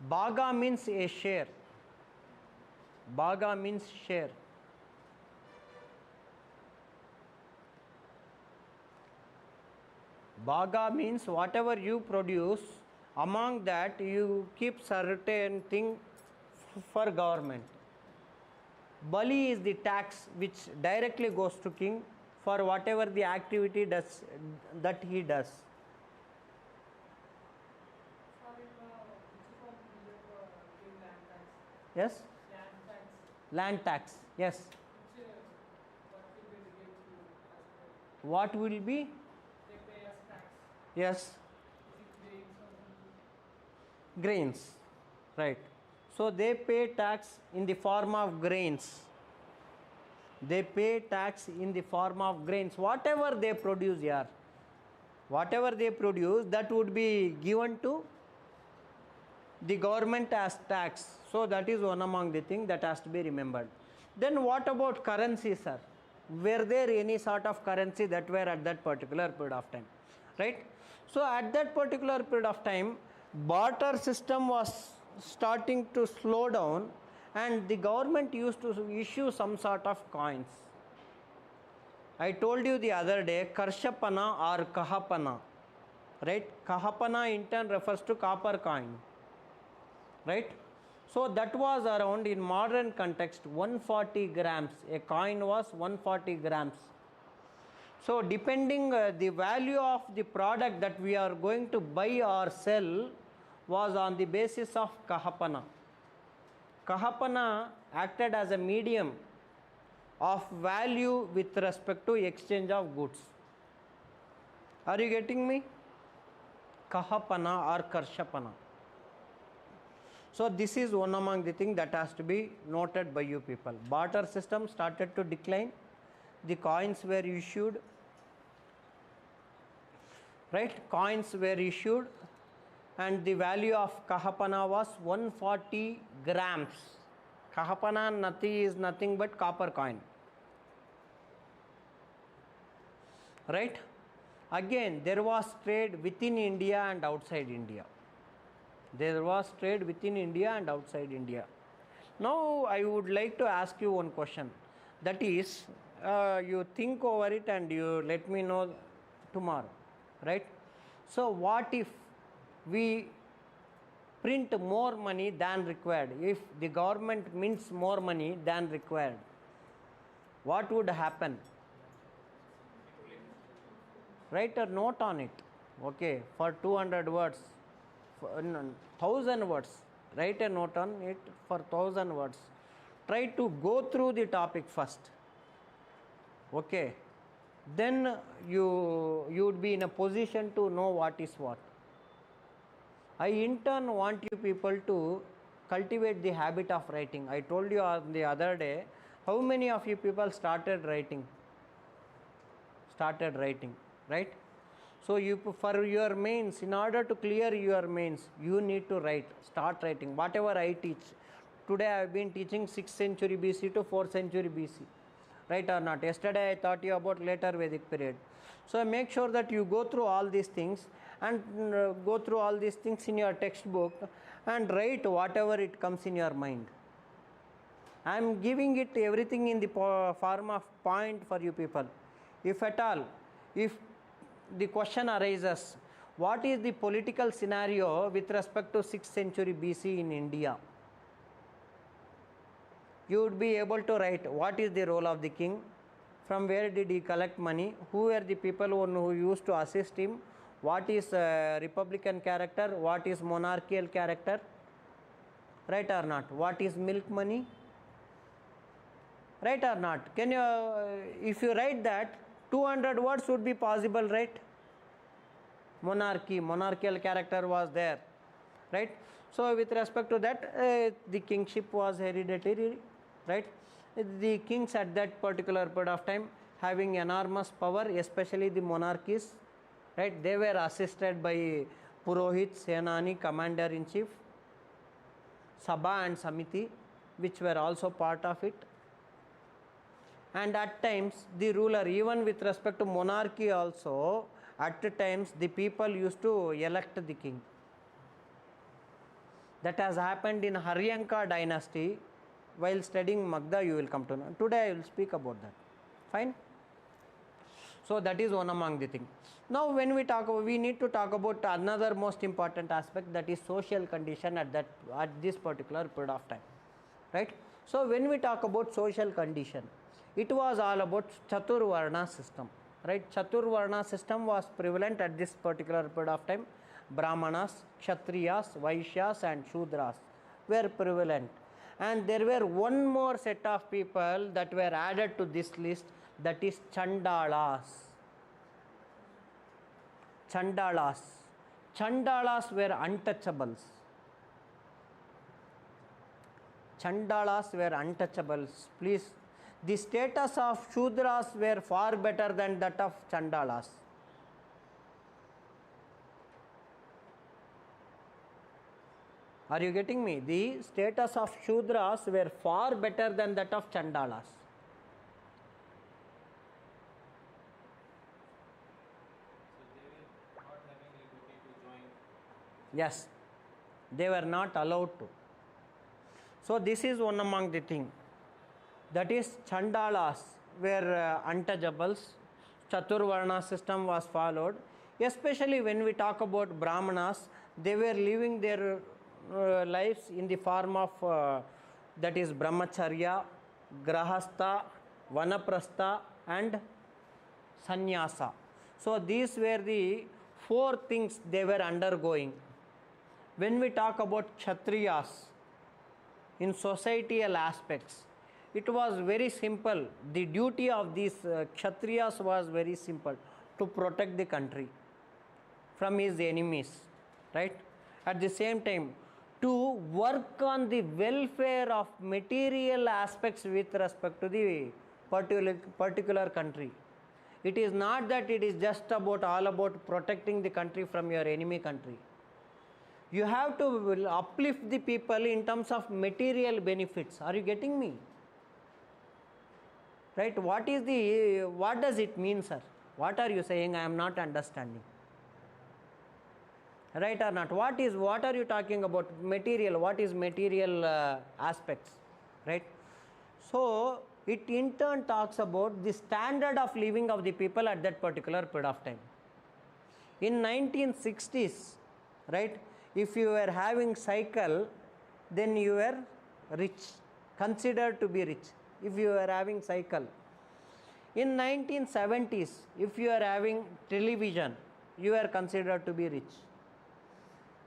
Baga means a share. Baga means share. Baga means whatever you produce, among that you keep certain thing for government. Bali is the tax which directly goes to king for whatever the activity does that he does. Sorry, which one we give land tax? Yes? Land tax, Land tax. Yes. which What what will be given to as per will be? they pay as tax? Yes. Is it grains or something? Grains. Right. So they pay tax in the form of grains. They pay tax in the form of grains. Whatever they produce here, whatever they produce, that would be given to the government as tax. So that is one among the things that has to be remembered. Then what about currency, sir? Were there any sort of currency that were at that particular period of time? Right? So at that particular period of time, barter system was starting to slow down, and the government used to issue some sort of coins. I told you the other day, Karshapana or Kahapana. Right? Kahapana in turn refers to copper coin. Right? So that was around, in modern context, 140 grams. A coin was 140 grams. So depending the value of the product that we are going to buy or sell was on the basis of Kahapana. Kahapana acted as a medium of value with respect to exchange of goods. Are you getting me? Kahapana or Karshapana. So this is one among the things that has to be noted by you people. Barter system started to decline. The coins were issued. Right? Coins were issued, and the value of Kahapana was 140 grams. Kahapana is nothing but copper coin. Right? Again, there was trade within India and outside India. There was trade within India and outside India. Now I would like to ask you one question. That is, you think over it and you let me know tomorrow. Right? So what if we print more money than required? If the government mints more money than required, what would happen? Write a note on it. Okay, for 200 words, for 1000 words. Write a note on it for 1000 words. Try to go through the topic first. Okay. Then you would be in a position to know what is what. I in turn want you people to cultivate the habit of writing. I told you on the other day, how many of you people started writing? Right? So you, for your mains, in order to clear your mains, you need to start writing. Whatever I teach, today I have been teaching 6th century BC to 4th century BC, right or not? Yesterday I taught you about later Vedic period. So make sure that you go through all these things and go through all these things in your textbook and write whatever it comes in your mind. I am giving it everything in the form of point for you people. If at all, if the question arises, what is the political scenario with respect to 6th century BC in India? You would be able to write what is the role of the king, from where did he collect money, who were the people who used to assist him, what is republican character, what is monarchical character, right or not? What is milk money, right or not? Can you, if you write that, 200 words would be possible, right? Monarchical character was there, right? So with respect to that, the kingship was hereditary, right? The kings at that particular period of time having enormous power, especially the monarchies, right? They were assisted by Purohit, Senani, commander-in-chief, Sabha and Samiti, which were also part of it. And at times the ruler, even with respect to monarchy also, at times the people used to elect the king. That has happened in Haryanka dynasty. While studying Magda, you will come to know. Today I will speak about that. Fine? So that is one among the things. Now when we talk about, we need to talk about another most important aspect, that is social condition at this particular period of time, right? So when we talk about social condition, it was all about Chaturvarna system, right? Chaturvarna system was prevalent at this particular period of time. Brahmanas, Kshatriyas, Vaishyas and Shudras were prevalent. And there were one more set of people that were added to this list, that is Chandalas. Chandalas were untouchables. Chandalas were untouchables. Please, the status of Shudras were far better than that of Chandalas. Are you getting me? The status of Shudras were far better than that of Chandalas. So they were not having liberty to join. Yes, they were not allowed to. So this is one among the thing. That is, Chandalas were untouchables. Chaturvarna system was followed. Especially when we talk about Brahmanas, they were living their lives in the form of that is Brahmacharya, Grahastha, Vanaprastha and Sannyasa. So these were the 4 things they were undergoing. When we talk about Kshatriyas in societal aspects, it was very simple. The duty of these Kshatriyas was very simple: to protect the country from his enemies, right? At the same time, to work on the welfare of material aspects with respect to the particular country. It is not that it is just all about protecting the country from your enemy country. You have to uplift the people in terms of material benefits. Are you getting me? Right? What does it mean, sir? What are you saying? I am not understanding. Right or not? What are you talking about? Material. What is material aspects? Right? So it in turn talks about the standard of living of the people at that particular period of time. In 1960s, right, if you were having cycle, then you were rich, considered to be rich, if you were having cycle. In 1970s, if you are having television, you are considered to be rich.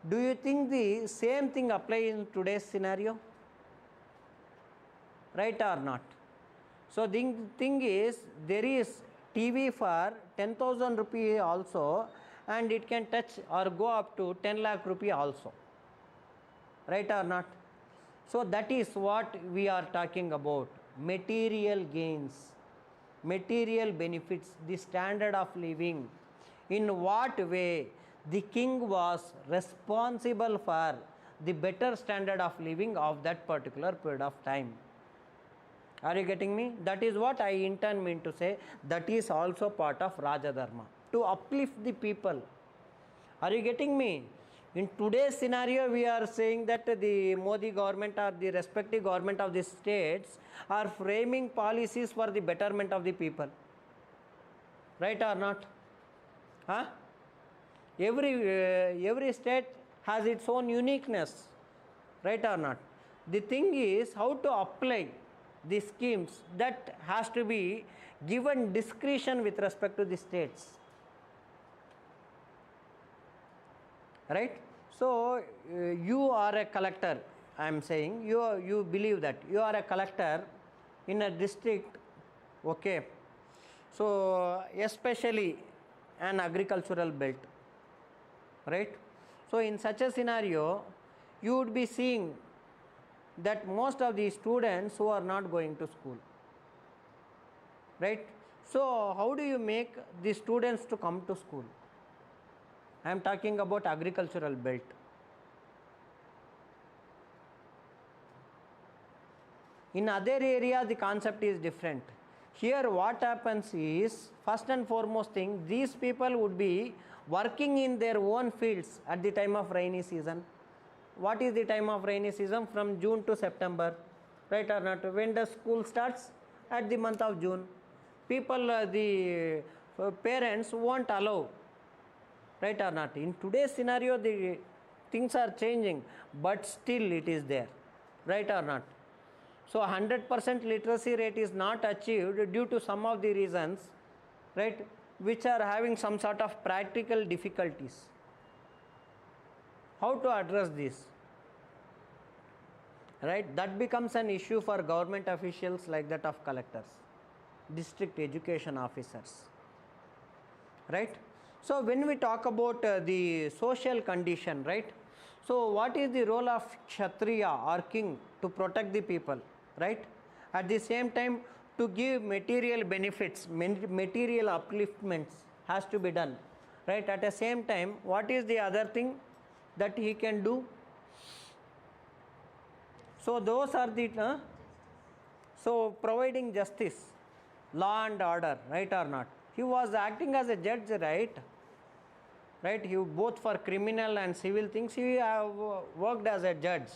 Do you think the same thing applies in today's scenario? Right or not? So the thing is, there is TV for 10,000 rupees also, and it can touch or go up to 10 lakh rupee also, right or not? So that is what we are talking about, material gains, material benefits, the standard of living. In what way the king was responsible for the better standard of living of that particular period of time. Are you getting me? That is what I in turn mean to say. That is also part of Raja Dharma, to uplift the people. Are you getting me? In today's scenario, we are saying that the Modi government or the respective government of the states are framing policies for the betterment of the people. Right or not? Huh? Every state has its own uniqueness. Right or not? The thing is how to apply the schemes, that has to be given discretion with respect to the states. Right? So you are a collector, I am saying, you believe that you are a collector in a district, okay, so especially an agricultural belt, right? So in such a scenario, you would be seeing that most of the students who are not going to school, right? So how do you make the students to come to school? I am talking about agricultural belt. In other area, the concept is different. Here what happens is, first and foremost thing, these people would be working in their own fields at the time of rainy season. What is the time of rainy season? From June to September, right or not? When the school starts? At the month of June. People, the parents won't allow, right or not? In today's scenario, the things are changing, but still it is there, right or not? So 100% literacy rate is not achieved due to some of the reasons, right, which are having some sort of practical difficulties. How to address this? Right, that becomes an issue for government officials like that of collectors, district education officers, right? So when we talk about the social condition, right, so what is the role of Kshatriya or king? To protect the people, right? At the same time, to give material benefits, material upliftments has to be done, right? At the same time, what is the other thing that he can do? So those are the so providing justice, law and order, right or not? He was acting as a judge, right? Right, he both for criminal and civil things he worked as a judge.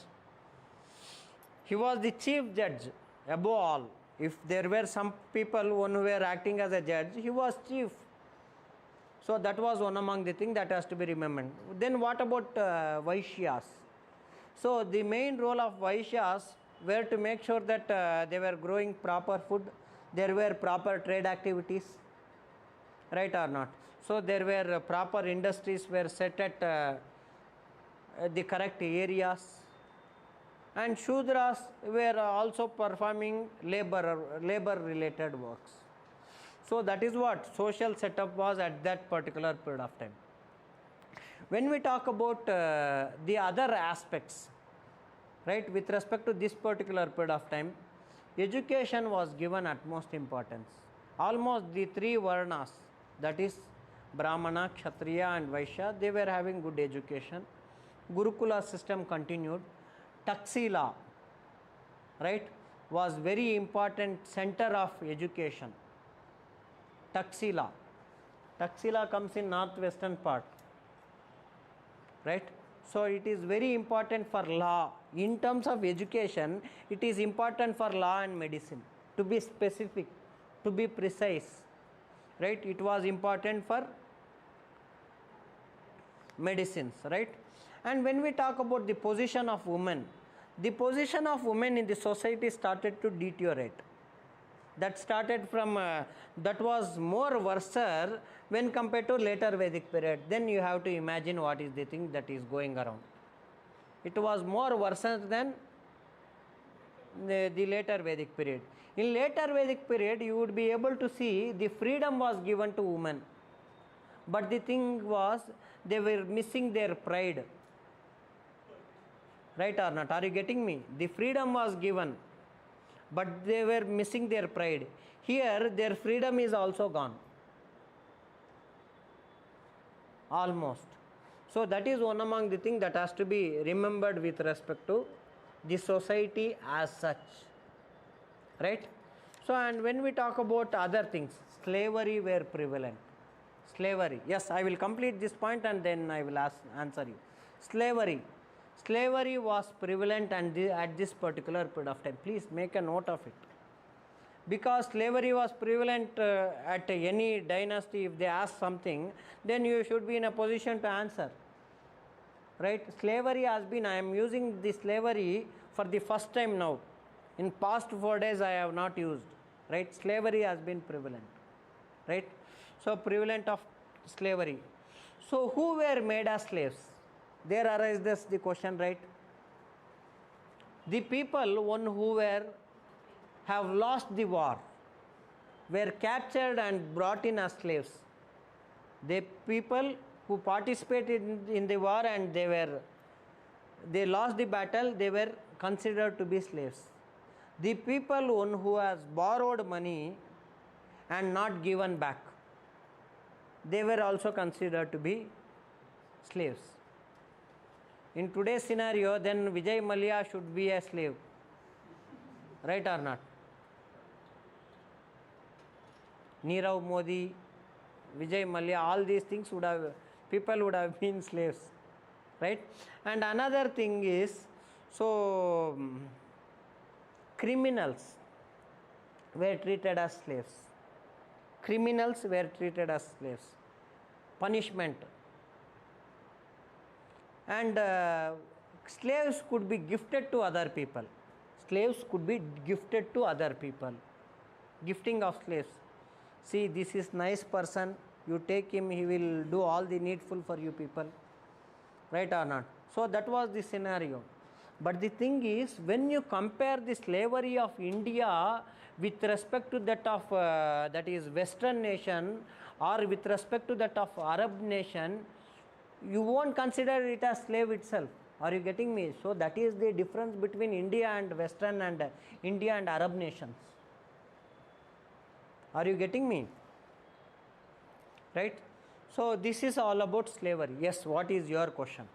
He was the chief judge above all. If there were some people who were acting as a judge, he was chief. So that was one among the things that has to be remembered. Then what about Vaishyas? So the main role of Vaishyas were to make sure that they were growing proper food, there were proper trade activities, right or not? So there were proper industries were set at the correct areas, and Shudras were also performing labor related works. So that is what social setup was at that particular period of time. When we talk about the other aspects, right, with respect to this particular period of time, education was given utmost importance. Almost the three Varnas, that is Brahmana, Kshatriya and Vaishya, they were having good education. Gurukula system continued. Taxila, right, was very important center of education. Taxila comes in northwestern part, right? So it is very important for law. In terms of education, it is important for law and medicine, to be specific, to be precise, right? It was important for medicines, right? And when we talk about the position of women, the position of women in the society started to deteriorate. That started from, that was more worse when compared to later Vedic period. Then you have to imagine what is the thing that is going around. It was more worse than the later Vedic period. In later Vedic period, you would be able to see the freedom was given to women. But the thing was, they were missing their pride. Right or not? Are you getting me? The freedom was given, but they were missing their pride. Here, their freedom is also gone. Almost. So that is one among the things that has to be remembered with respect to the society as such. Right? So, and when we talk about other things, slavery were prevalent. Slavery. Yes, I will complete this point and then I will answer you. Slavery. Slavery was prevalent and at this particular period of time. Please make a note of it. Because slavery was prevalent at any dynasty, if they ask something, then you should be in a position to answer. Right? Slavery has been, I am using the slavery for the first time now. In past 4 days I have not used. Right? Slavery has been prevalent. Right? So, prevalent of slavery. So, who were made as slaves? There arises the question, right? The people, one who have lost the war, were captured and brought in as slaves. The people who participated in the war and they lost the battle, they were considered to be slaves. The people, one who has borrowed money and not given back, they were also considered to be slaves. In today's scenario, then Vijay Mallya should be a slave. Right or not? Nirav Modi, Vijay Mallya, all these things people would have been slaves. Right? And another thing is, so criminals were treated as slaves. Criminals were treated as slaves. Punishment. And slaves could be gifted to other people. Slaves could be gifted to other people. Gifting of slaves. See, this is nice person. You take him, he will do all the needful for you people. Right or not? So that was the scenario. But the thing is, when you compare the slavery of India with respect to that of that is Western nation, or with respect to that of Arab nation, you won't consider it as slave itself. Are you getting me? So that is the difference between India and Western and India and Arab nations. Are you getting me? Right? So this is all about slavery. Yes, what is your question?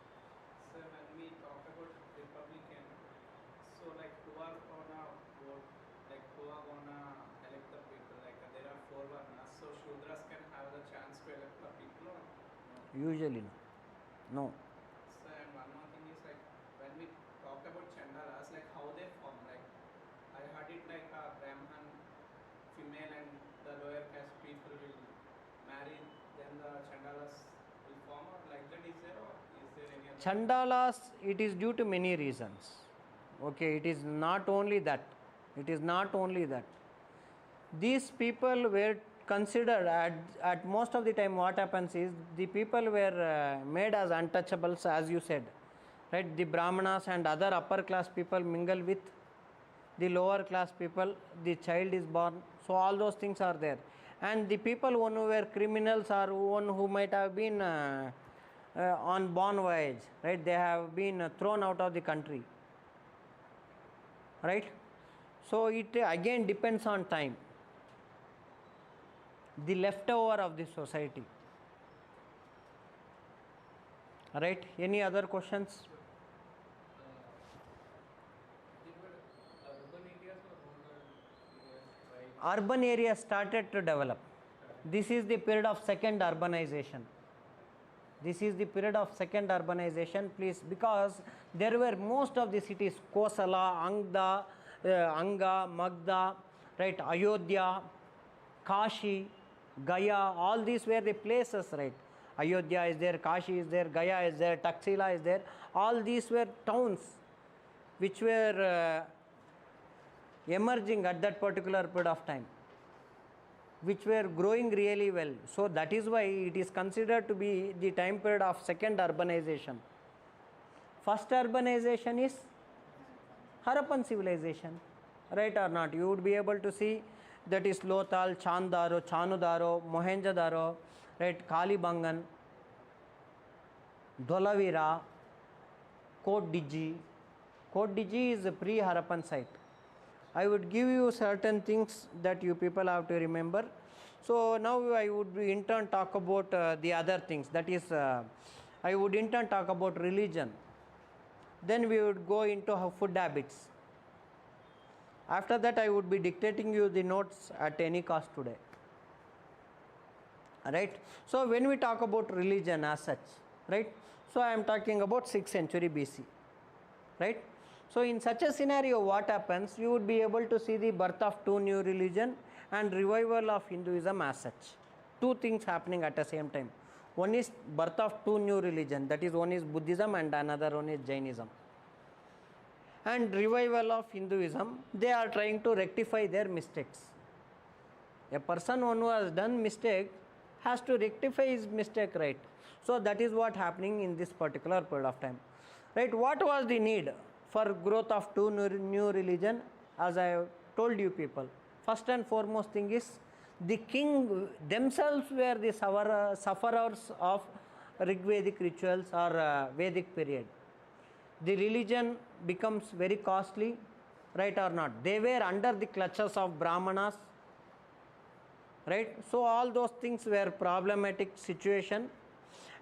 Sir, when we talk about Republican, so like who are gonna vote, like who are gonna elect the people? Like there are 4 varnas, so Shudras can have the chance to elect the people or no? Usually no. Sir, and one more thing is like when we talk about Chandalas, like how they form. Like I heard it like a Brahman female and the lower caste people will marry, then the Chandalas will form, or like that is there, or is there any other? Chandalas, it is due to many reasons. Okay, it is not only that. It is not only that. These people were considered at most of the time. What happens is the people were made as untouchables, as you said, right? The Brahmanas and other upper class people mingle with the lower class people. The child is born, so all those things are there. And the people one who were criminals or one who might have been on bon voyage, right? They have been thrown out of the country, right? So it again depends on time. The leftover of the society. Right? Any other questions? They were urban areas or rural areas, right? Urban areas started to develop. This is the period of second urbanization. This is the period of second urbanization, please, because there were most of the cities, Kosala, Anga, Magda, right, Ayodhya, Kashi, Gaya, all these were the places, right? Ayodhya is there, Kashi is there, Gaya is there, Taxila is there. All these were towns which were emerging at that particular period of time, which were growing really well. So that is why it is considered to be the time period of second urbanization. First urbanization is Harappan civilization, right or not? You would be able to see that is Lothal, Chandaro, Chanudaro, Mohenjo-daro, right? Kalibangan, Dholavira, Kot Diji. Kot Diji is a pre-Harappan site. I would give you certain things that you people have to remember. So now I would in turn talk about the other things. That is, I would in turn talk about religion. Then we would go into food habits. After that, I would be dictating you the notes at any cost today. Right? So when we talk about religion as such, right? So I am talking about 6th century BC. Right? So in such a scenario, what happens? You would be able to see the birth of two new religion and revival of Hinduism as such. Two things happening at the same time. One is birth of two new religion, that is, one is Buddhism and another one is Jainism. And revival of Hinduism, they are trying to rectify their mistakes. A person one who has done mistake has to rectify his mistake, right? So that is what happening in this particular period of time. Right? What was the need for growth of two new religion? As I told you people, first and foremost thing is the king themselves were the sufferers of Rigvedic rituals or Vedic period. The religion becomes very costly, right or not? They were under the clutches of Brahmanas, right? So all those things were problematic situation.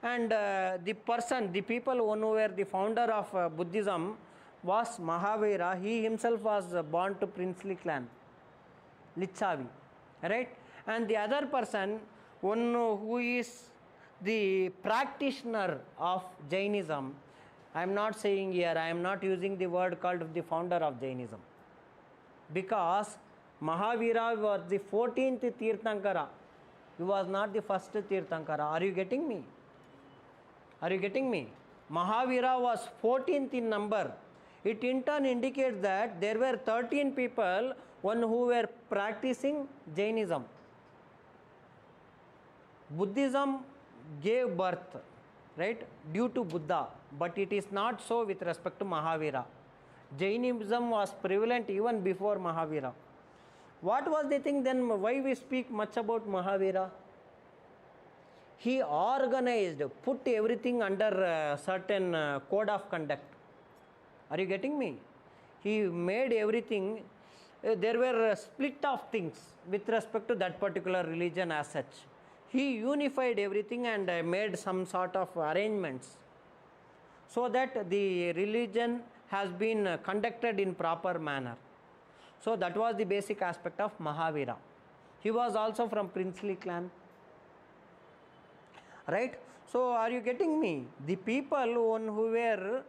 And the people who were the founder of Buddhism was Mahavira. He himself was born to princely clan, Lichavi, right? And the other person, one who is the practitioner of Jainism, I am not saying here, I am not using the word called the founder of Jainism, because Mahavira was the 14th Tirthankara. He was not the first Tirthankara. Are you getting me? Are you getting me? Mahavira was 14th in number. It in turn indicates that there were 13 people, one who were practicing Jainism. Buddhism gave birth, right, due to Buddha, but it is not so with respect to Mahavira. Jainism was prevalent even before Mahavira. What was the thing then? Why we speak much about Mahavira? He organized, put everything under a certain code of conduct. Are you getting me? He made everything. There were a split of things with respect to that particular religion as such. He unified everything and made some sort of arrangements so that the religion has been conducted in proper manner. So that was the basic aspect of Mahavira. He was also from princely clan. Right? So are you getting me? The people who were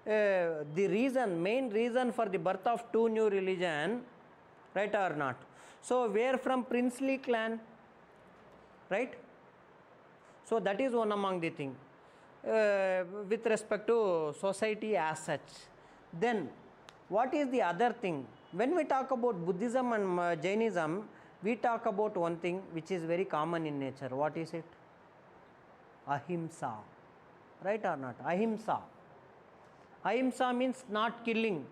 the main reason for the birth of two new religion, right or not? So were from princely clan, right? So that is one among the thing with respect to society as such. Then what is the other thing? When we talk about Buddhism and Jainism, we talk about one thing which is very common in nature. What is it? Ahimsa, right or not? Ahimsa. Ahimsa means not killing,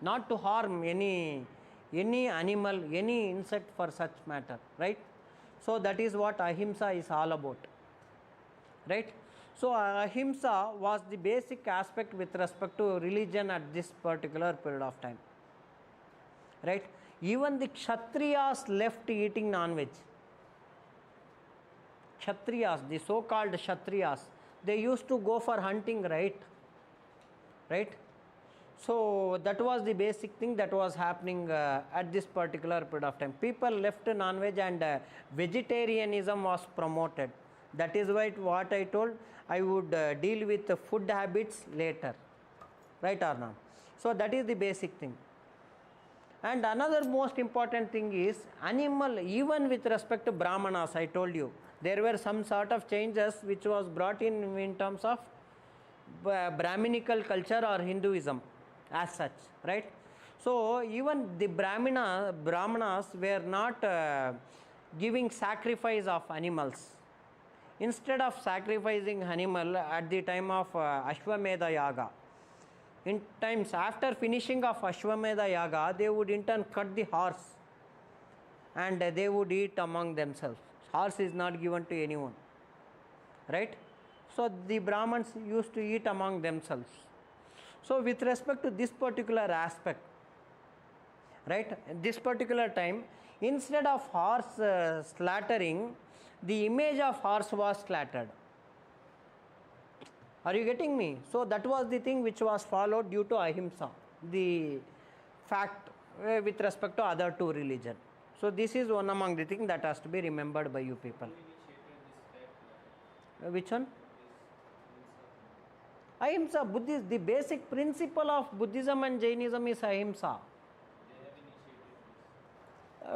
not to harm any animal, any insect for such matter, right? So that is what ahimsa is all about, right? So ahimsa was the basic aspect with respect to religion at this particular period of time, right? Even the Kshatriyas left eating non-veg. Kshatriyas, the so-called Kshatriyas, they used to go for hunting, right? Right? So that was the basic thing that was happening at this particular period of time. People left non-veg and vegetarianism was promoted. That is why what I told, I would deal with the food habits later, right or not? So that is the basic thing. And another most important thing is animal, even with respect to Brahmanas, I told you, there were some sort of changes which was brought in terms of Brahminical culture or Hinduism as such, right? So even the Brahmanas were not giving sacrifice of animals. Instead of sacrificing animal at the time of Ashwamedha Yaga, in times after finishing of Ashwamedha Yaga, they would in turn cut the horse and they would eat among themselves. Horse is not given to anyone. right? So the Brahmins used to eat among themselves. So with respect to this particular aspect, right, this particular time, instead of horse slaughtering, the image of horse was slaughtered. Are you getting me? So that was the thing which was followed due to ahimsa, the fact with respect to other two religion. So this is one among the things that has to be remembered by you people. Which one? Ahimsa. Buddhist, the basic principle of Buddhism and Jainism is ahimsa.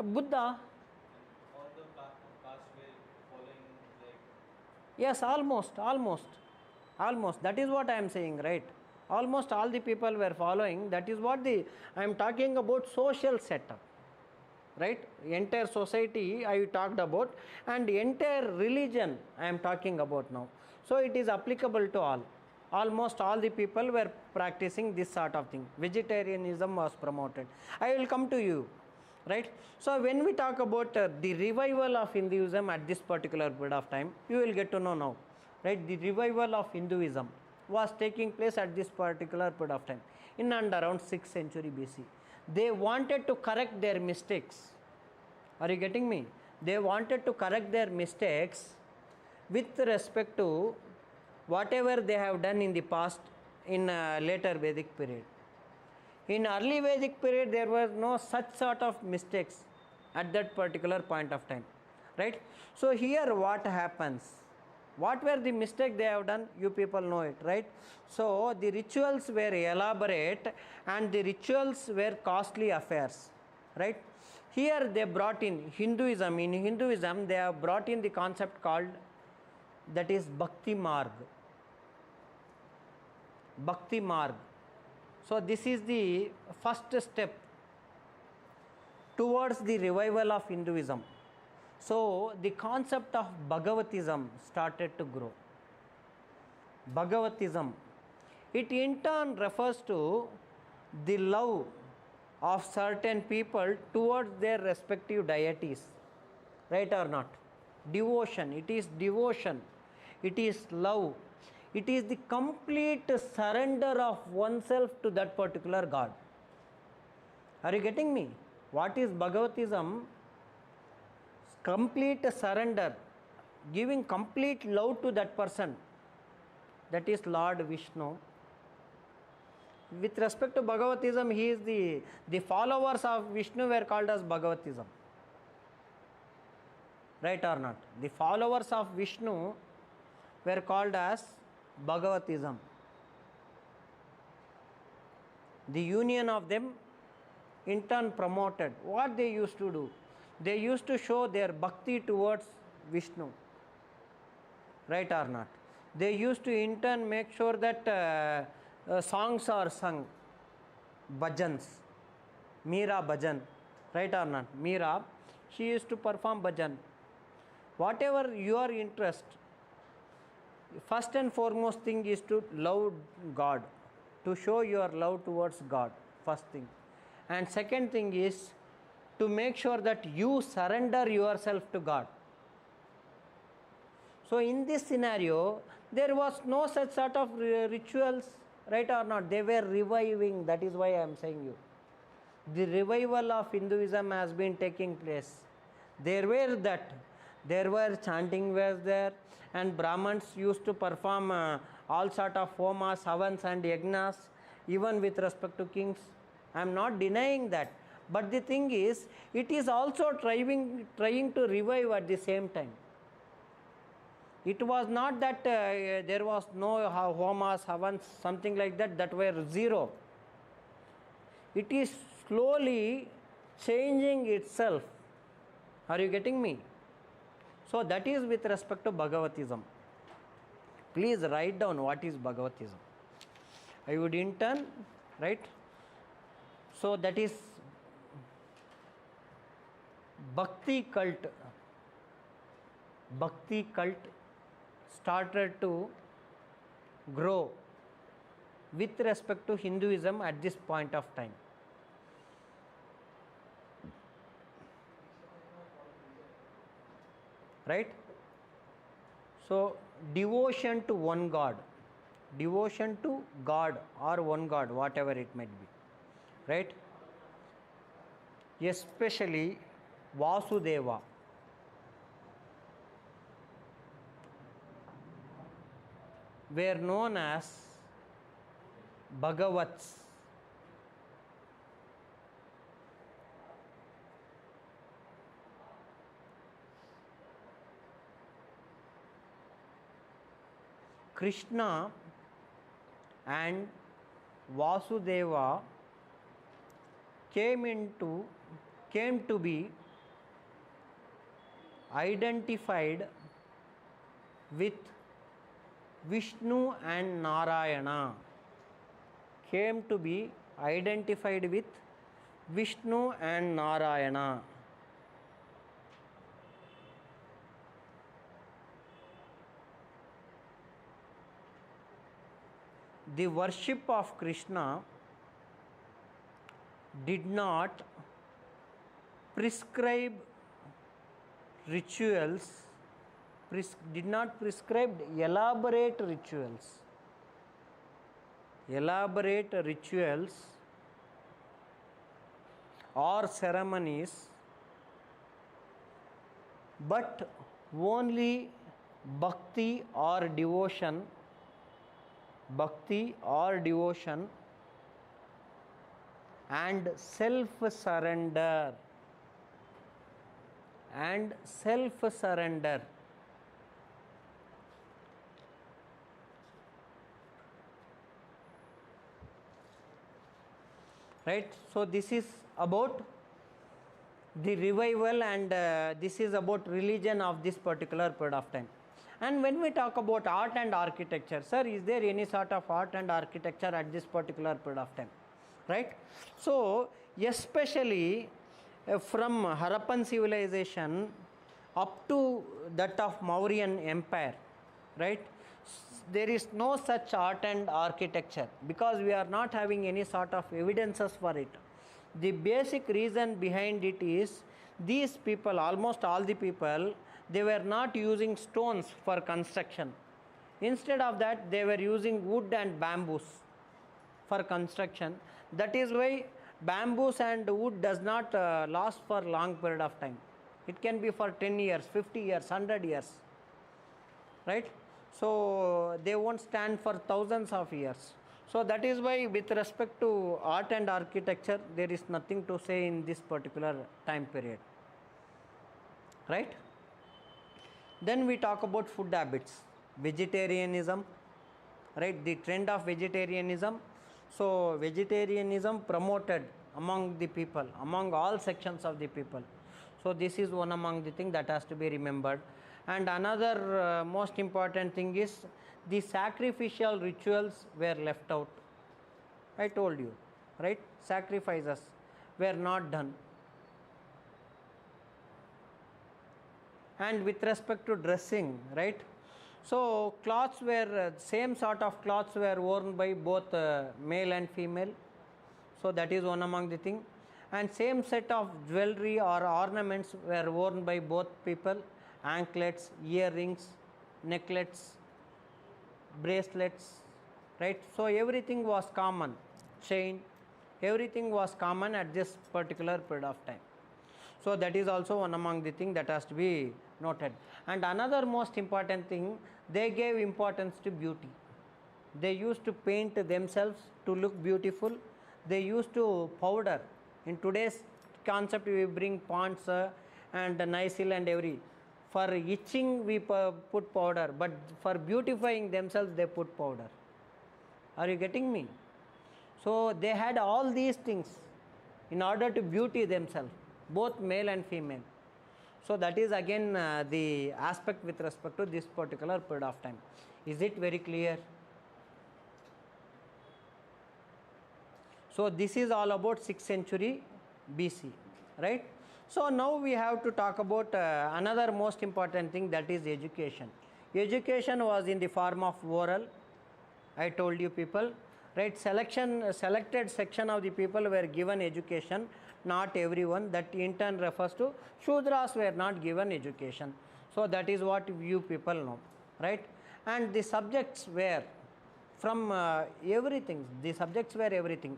Buddha. All the castes were following like. Yes, almost. That is what I am saying, right? Almost all the people were following. That is what I am talking about, social setup, right? Entire society I talked about, and entire religion I am talking about now. So it is applicable to all. Almost all the people were practicing this sort of thing. Vegetarianism was promoted. I will come to you, right? So when we talk about the revival of Hinduism at this particular period of time, you will get to know now, right? The revival of Hinduism was taking place at this particular period of time in and around 6th century BC. They wanted to correct their mistakes. Are you getting me? They wanted to correct their mistakes with respect to whatever they have done in the past in later Vedic period. In early Vedic period, there was no such sort of mistakes at that particular point of time, right? So here what happens? What were the mistakes they have done? You people know it, right? So the rituals were elaborate and the rituals were costly affairs, right? Here they brought in Hinduism. In Hinduism, they have brought in the concept called, that is Bhakti Marg. Bhakti Marg. So this is the first step towards the revival of Hinduism. So the concept of Bhagavatism started to grow. Bhagavatism, it in turn refers to the love of certain people towards their respective deities, right or not? Devotion, it is devotion, it is love, it is the complete surrender of oneself to that particular God. Are you getting me? What is Bhagavatism? Complete surrender, giving complete love to that person, that is Lord Vishnu. With respect to Bhagavatism, he is the followers of Vishnu were called as Bhagavatism, right or not? The followers of Vishnu were called as Bhagavatism. The union of them in turn promoted. What they used to do? They used to show their bhakti towards Vishnu, right or not? They used to in turn make sure that songs are sung, bhajans, Meera bhajan, right or not? Meera, she used to perform bhajan. Whatever your interest, first and foremost thing is to love God, to show your love towards God, first thing. And second thing is to make sure that you surrender yourself to God. So in this scenario, there was no such sort of rituals, right or not? They were reviving. That is why I am saying you. The revival of Hinduism has been taking place. There were chanting was there, and Brahmins used to perform all sort of homas, havans and yagnas, even with respect to kings. I am not denying that. But the thing is, it is also trying to revive at the same time. It was not that there was no homas, havans, something like that, that were zero. It is slowly changing itself. Are you getting me? So that is with respect to Bhagavatism. Please write down what is Bhagavatism. I would in turn, right? So that is Bhakti cult. Bhakti cult started to grow with respect to Hinduism at this point of time. Right? So devotion to one God, devotion to God or one God, whatever it might be, right? Especially Vasudeva. Were known as Bhagavats. Krishna and Vasudeva came to be identified with Vishnu and Narayana. Came to be identified with Vishnu and Narayana. The worship of Krishna did not prescribe rituals, did not prescribe elaborate rituals or ceremonies, but only bhakti or devotion and self-surrender right? So this is about the revival, and this is about religion of this particular period of time. And when we talk about art and architecture, sir, is there any sort of art and architecture at this particular period of time, right? So especially from Harappan civilization up to that of Mauryan Empire, right? There is no such art and architecture because we are not having any sort of evidences for it. The basic reason behind it is these people, almost all the people, they were not using stones for construction. Instead of that, they were using wood and bamboos for construction. That is why bamboos and wood does not last for long period of time. It can be for 10 years, 50 years, 100 years, right? So they won't stand for thousands of years. So that is why with respect to art and architecture, there is nothing to say in this particular time period, right? Then we talk about food habits, vegetarianism, right? The trend of vegetarianism. So vegetarianism promoted among the people, among all sections of the people. So this is one among the things that has to be remembered. And another most important thing is the sacrificial rituals were left out. I told you, right? Sacrifices were not done. And with respect to dressing, right? So cloths were, same sort of cloths were worn by both male and female. So that is one among the thing. And same set of jewelry or ornaments were worn by both people. Anklets, earrings, necklets, bracelets, right? So everything was common. Chain, everything was common at this particular period of time. So that is also one among the things that has to be noted. And another most important thing, they gave importance to beauty. They used to paint themselves to look beautiful. They used to powder. In today's concept, we bring ponds and Nycil and every. For itching, we put powder, but for beautifying themselves, they put powder. Are you getting me? So they had all these things in order to beauty themselves, both male and female. So that is again the aspect with respect to this particular period of time. Is it very clear? So this is all about 6th century BC, right? So now we have to talk about another most important thing, that is education. Education was in the form of oral. I told you people, right? Selected section of the people were given education, not everyone. That in turn refers to Shudras were not given education. So that is what you people know, right? and the subjects were from everything. The subjects were everything.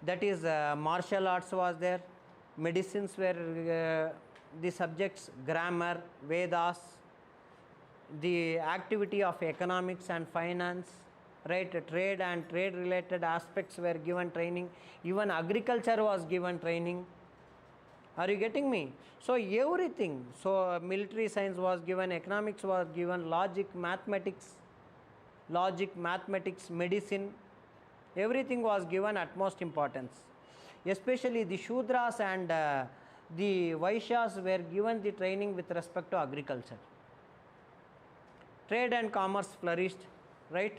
That is, martial arts was there, medicines were the subjects, grammar, Vedas, the activity of economics and finance, right? Trade and trade related aspects were given training. Even agriculture was given training. Are you getting me? So everything. So military science was given, economics was given, logic, mathematics, medicine, everything was given utmost importance. Especially the Shudras and the Vaishyas were given the training with respect to agriculture. Trade and commerce flourished, right?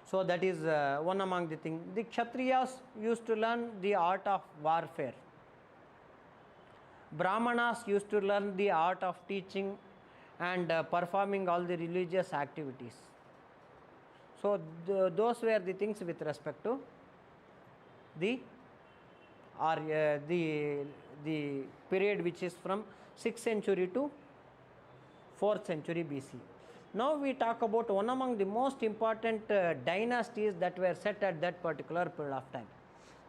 So that is one among the things. The Kshatriyas used to learn the art of warfare. Brahmanas used to learn the art of teaching and performing all the religious activities. So those were the things with respect to the period which is from 6th century to 4th century BC. Now we talk about one among the most important dynasties that were set at that particular period of time.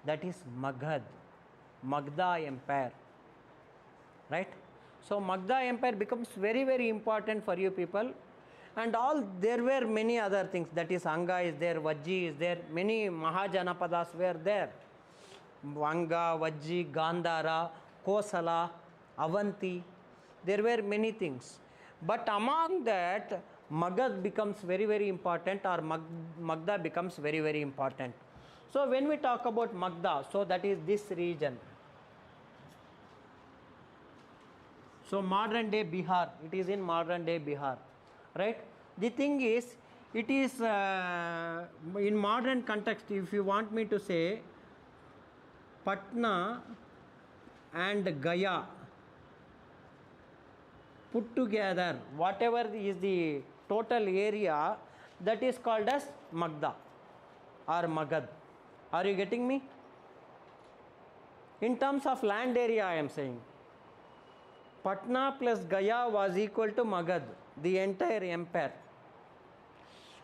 That is Magadha Empire, right? So Magadha Empire becomes very, very important for you people, and all there were many other things. That is, Anga is there, Vajji is there, many Mahajanapadas were there. Anga, Vajji, Gandhara, Kosala, Avanti, there were many things. But among that, Magad becomes very, very important, or Magadha becomes very, very important. So when we talk about Magadha, so that is this region. So modern day Bihar, it is in modern day Bihar, right? The thing is, it is in modern context, if you want me to say, Patna and Gaya put together, whatever is the total area, that is called as Magadha or Magad. Are you getting me? In terms of land area, I am saying Patna plus Gaya was equal to Magad, the entire empire.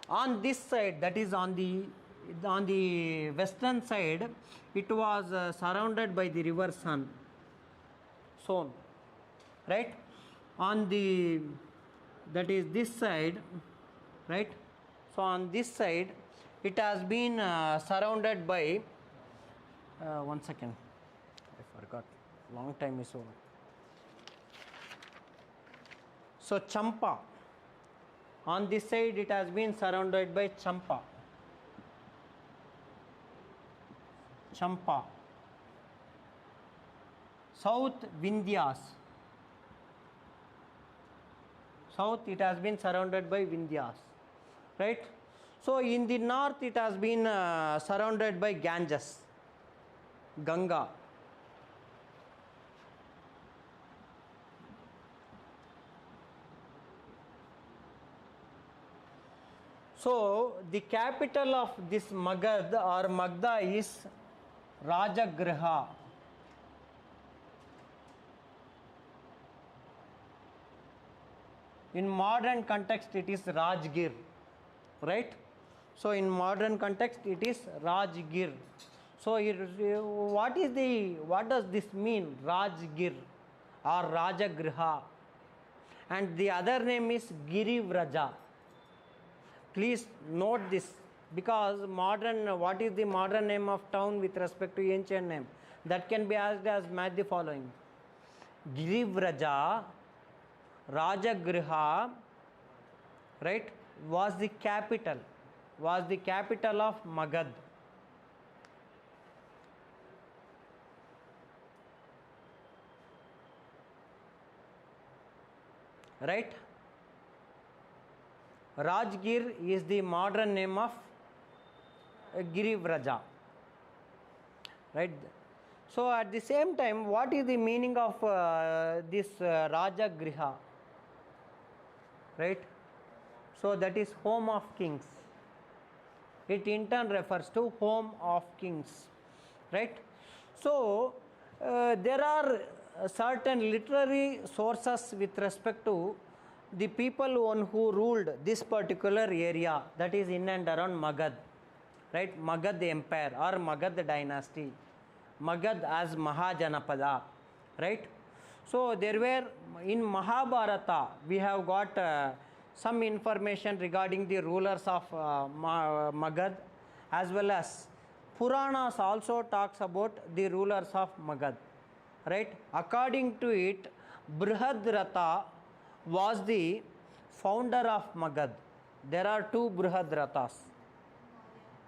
On this side, that is on the western side, it was surrounded by the river Son, right? On the, that is this side, right? So on this side, it has been surrounded by, one second, I forgot, long time is over. So Champa, on this side it has been surrounded by Champa. South Vindhyas. South it has been surrounded by Vindhyas, right? So in the north it has been surrounded by Ganges, Ganga. So the capital of this Magad or Magadha is Rajagriha. In modern context, it is Rajgir, right? So in modern context, it is Rajgir. So what does this mean, Rajgir or Rajagriha? And the other name is Girivraja. Please note this, because what is the modern name of town with respect to ancient name? That can be asked as match the following. Girivraja, Rajagriha, right, was the capital of Magad. Right? Rajgir is the modern name of Girivraja, right? So at the same time, what is the meaning of this Rajagriha, right? So that is home of kings. It in turn refers to home of kings, right? So there are certain literary sources with respect to the people who ruled this particular area, that is in and around Magad, right? Magad Empire or Magad Dynasty, Magad as Mahajanapada, right? So there were, in Mahabharata we have got some information regarding the rulers of Magad, as well as Puranas also talks about the rulers of Magad, right? According to it, Brihadrata was the founder of Magad. There are two Brihadratas.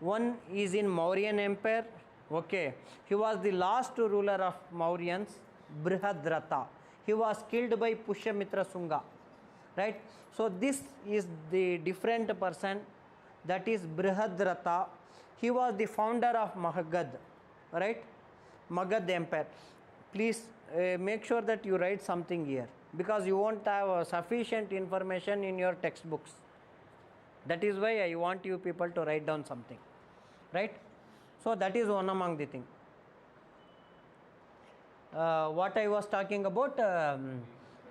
One is in Mauryan Empire. Okay, he was the last ruler of Mauryans, Brihadrata. He was killed by Pushyamitra Sunga, right? So this is the different person, that is Brihadrata. He was the founder of Magad, right? Magad Empire. Please make sure that you write something here, because you won't have sufficient information in your textbooks. That is why I want you people to write down something, right? So that is one among the thing. What I was talking about,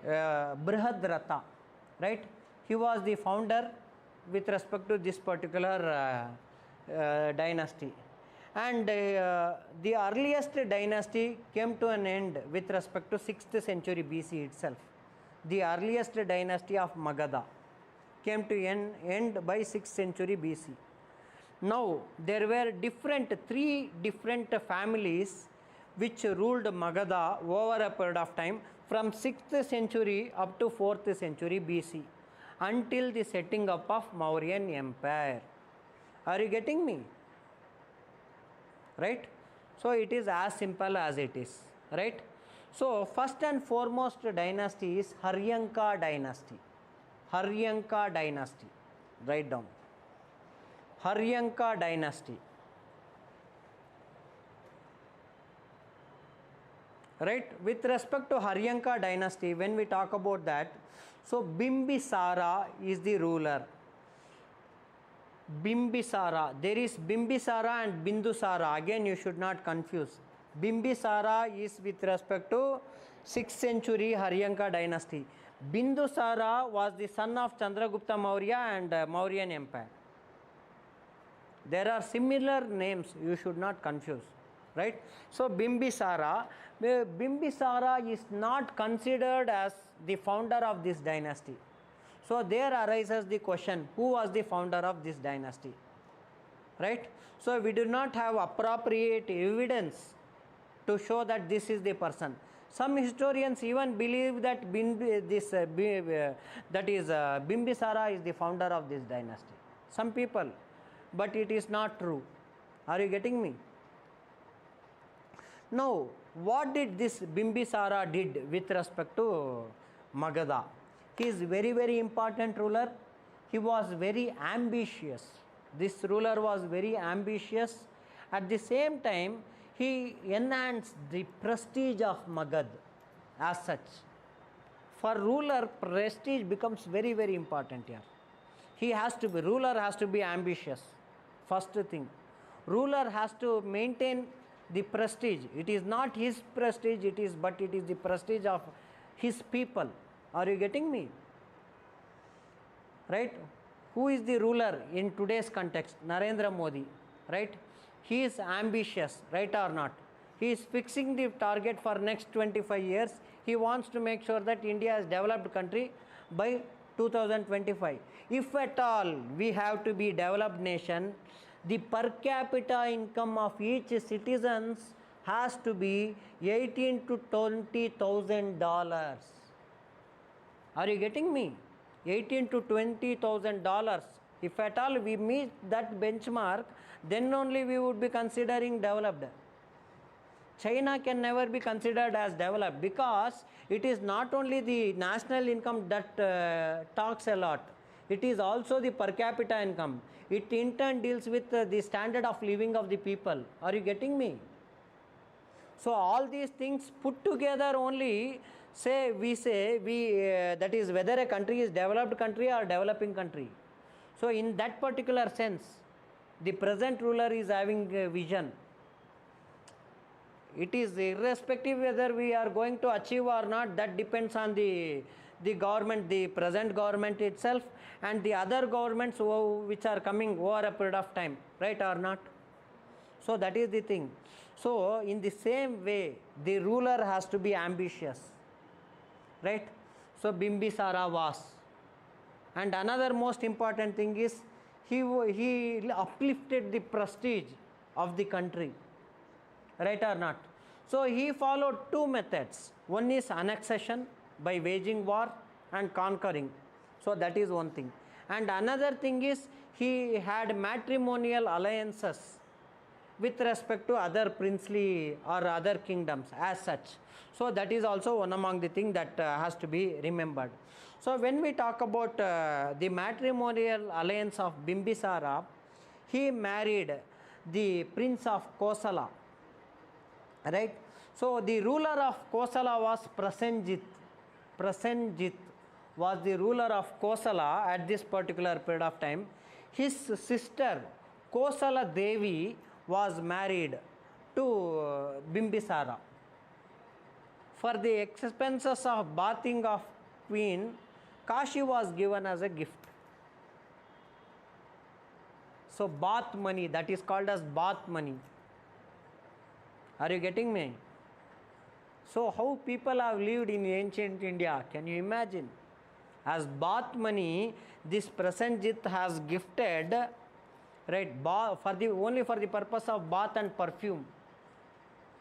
Brihadrata, right? He was the founder with respect to this particular dynasty. And the earliest dynasty came to an end with respect to 6th century BC itself. The earliest dynasty of Magadha came to end by 6th century BC. Now there were three different families which ruled Magadha over a period of time from 6th century up to 4th century BC until the setting up of Mauryan Empire. Are you getting me? Right? So it is as simple as it is, right? So first and foremost dynasty is Haryanka dynasty. Haryanka dynasty. Write down. Haryanka dynasty. Right? With respect to Haryanka dynasty, when we talk about that, so Bimbisara is the ruler. Bimbisara. There is Bimbisara and Bindusara. Again, you should not confuse. Bimbisara is with respect to 6th century Haryanka dynasty. Bindusara was the son of Chandragupta Maurya and Mauryan Empire. There are similar names, you should not confuse, right? So Bimbisara is not considered as the founder of this dynasty. So there arises the question, who was the founder of this dynasty, right? So we do not have appropriate evidence to show that this is the person. Some historians even believe that Bimbisara is the founder of this dynasty. Some people, but it is not true. Are you getting me? Now, what did this Bimbisara did with respect to Magadha? He is very, very important ruler. He was very ambitious. This ruler was very ambitious. At the same time, he enhanced the prestige of Magad as such. For ruler, prestige becomes very, very important here. Ruler has to be ambitious. First thing. Ruler has to maintain the prestige. It is not his prestige, but it is the prestige of his people. Are you getting me? Right? Who is the ruler in today's context? Narendra Modi, right? He is ambitious, right or not? He is fixing the target for next 25 years. He wants to make sure that India is a developed country by 2025. If at all we have to be developed nation, the per capita income of each citizens has to be $18,000 to $20,000. Are you getting me? $18,000 to $20,000. If at all we meet that benchmark, then only we would be considering developed. China can never be considered as developed because it is not only the national income that talks a lot. It is also the per capita income. It in turn deals with the standard of living of the people. Are you getting me? So all these things put together only we say that is whether a country is developed country or developing country. So in that particular sense, the present ruler is having a vision. It is irrespective whether we are going to achieve or not, that depends on the the government, the present government itself, and the other governments which are coming over a period of time, right or not? So that is the thing. So in the same way, the ruler has to be ambitious, right? So Bimbisara was. And another most important thing is he uplifted the prestige of the country, right or not? So he followed two methods. One is annexation by waging war and conquering. So that is one thing. And another thing is he had matrimonial alliances with respect to other princely or other kingdoms as such. So that is also one among the things that has to be remembered. So when we talk about the matrimonial alliance of Bimbisara, he married the prince of Kosala, right? So the ruler of Kosala was Prasenjit. Prasenjit was the ruler of Kosala at this particular period of time. His sister Kosala Devi was married to Bimbisara. For the expenses of bathing of queen, Kashi was given as a gift. So bath money, that is called as bath money. Are you getting me? So how people have lived in ancient India, can you imagine? As bath money, this Prasenjit has gifted, right, only for the purpose of bath and perfume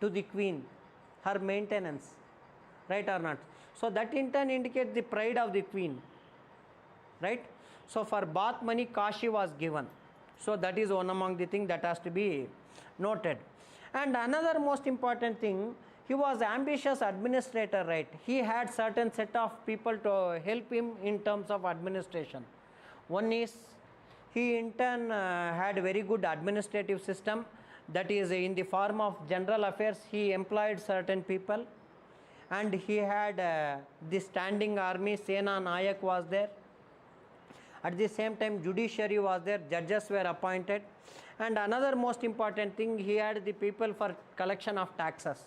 to the queen, her maintenance, right or not? So that in turn indicates the pride of the queen, right? So for bath money, Kashi was given. So that is one among the things that has to be noted. And another most important thing, he was ambitious administrator, right? He had certain set of people to help him in terms of administration. One is, he in turn had very good administrative system, that is in the form of general affairs. He employed certain people, and he had the standing army, Sena Nayak was there. At the same time, judiciary was there, judges were appointed. And another most important thing, he had the people for collection of taxes.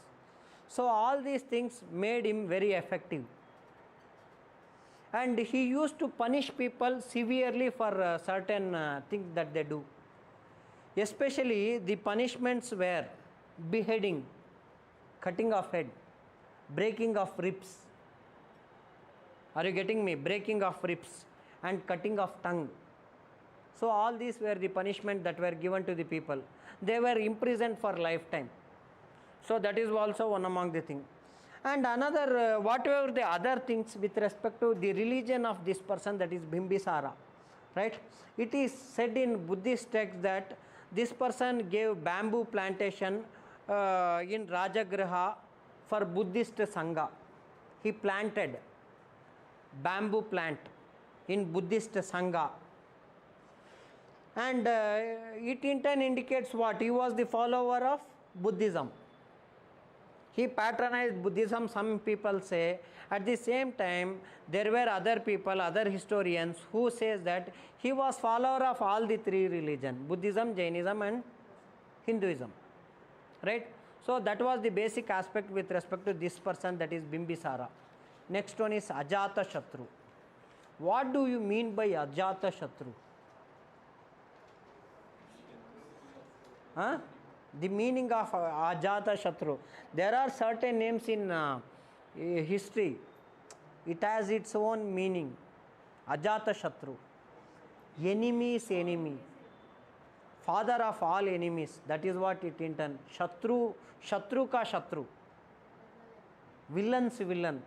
So all these things made him very effective. And he used to punish people severely for certain things that they do. Especially the punishments were beheading, cutting of head, breaking of ribs. Are you getting me? Breaking of ribs and cutting of tongue. So all these were the punishment that were given to the people. They were imprisoned for lifetime. So that is also one among the things. And another, whatever the other things with respect to the religion of this person, that is Bimbisara, right? It is said in Buddhist texts that this person gave bamboo plantation in Rajagriha for Buddhist Sangha. He planted bamboo plant in Buddhist Sangha. And it in turn indicates what? He was the follower of Buddhism. He patronized Buddhism, some people say. At the same time, there were other people, other historians who says that he was follower of all the three religions, Buddhism, Jainism and Hinduism, right? So that was the basic aspect with respect to this person, that is Bimbisara. Next one is Ajata Shatru. What do you mean by Ajata Shatru? Huh? The meaning of Ajata Shatru. There are certain names in history. It has its own meaning. Ajata Shatru. Enemy is enemy. Father of all enemies. That is what it intends. Shatru, Shatru ka Shatru. Villain's villain.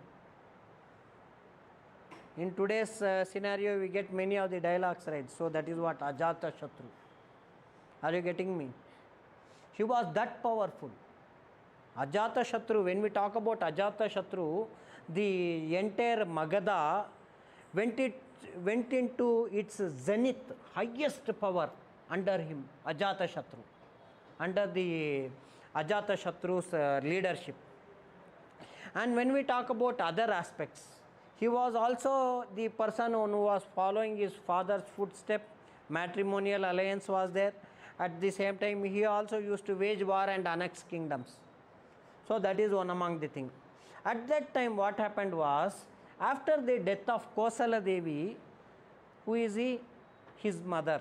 In today's scenario, we get many of the dialogues, right? So that is what Ajata Shatru. Are you getting me? He was that powerful. Ajata Shatru, when we talk about Ajata Shatru, the entire Magadha went into its zenith, highest power under him, Ajata Shatru, under the Ajata Shatru's leadership. And when we talk about other aspects, he was also the person who was following his father's footstep. Matrimonial alliance was there. At the same time, he also used to wage war and annex kingdoms. So that is one among the things. At that time, what happened was, After the death of Kosala Devi, who is he? His mother.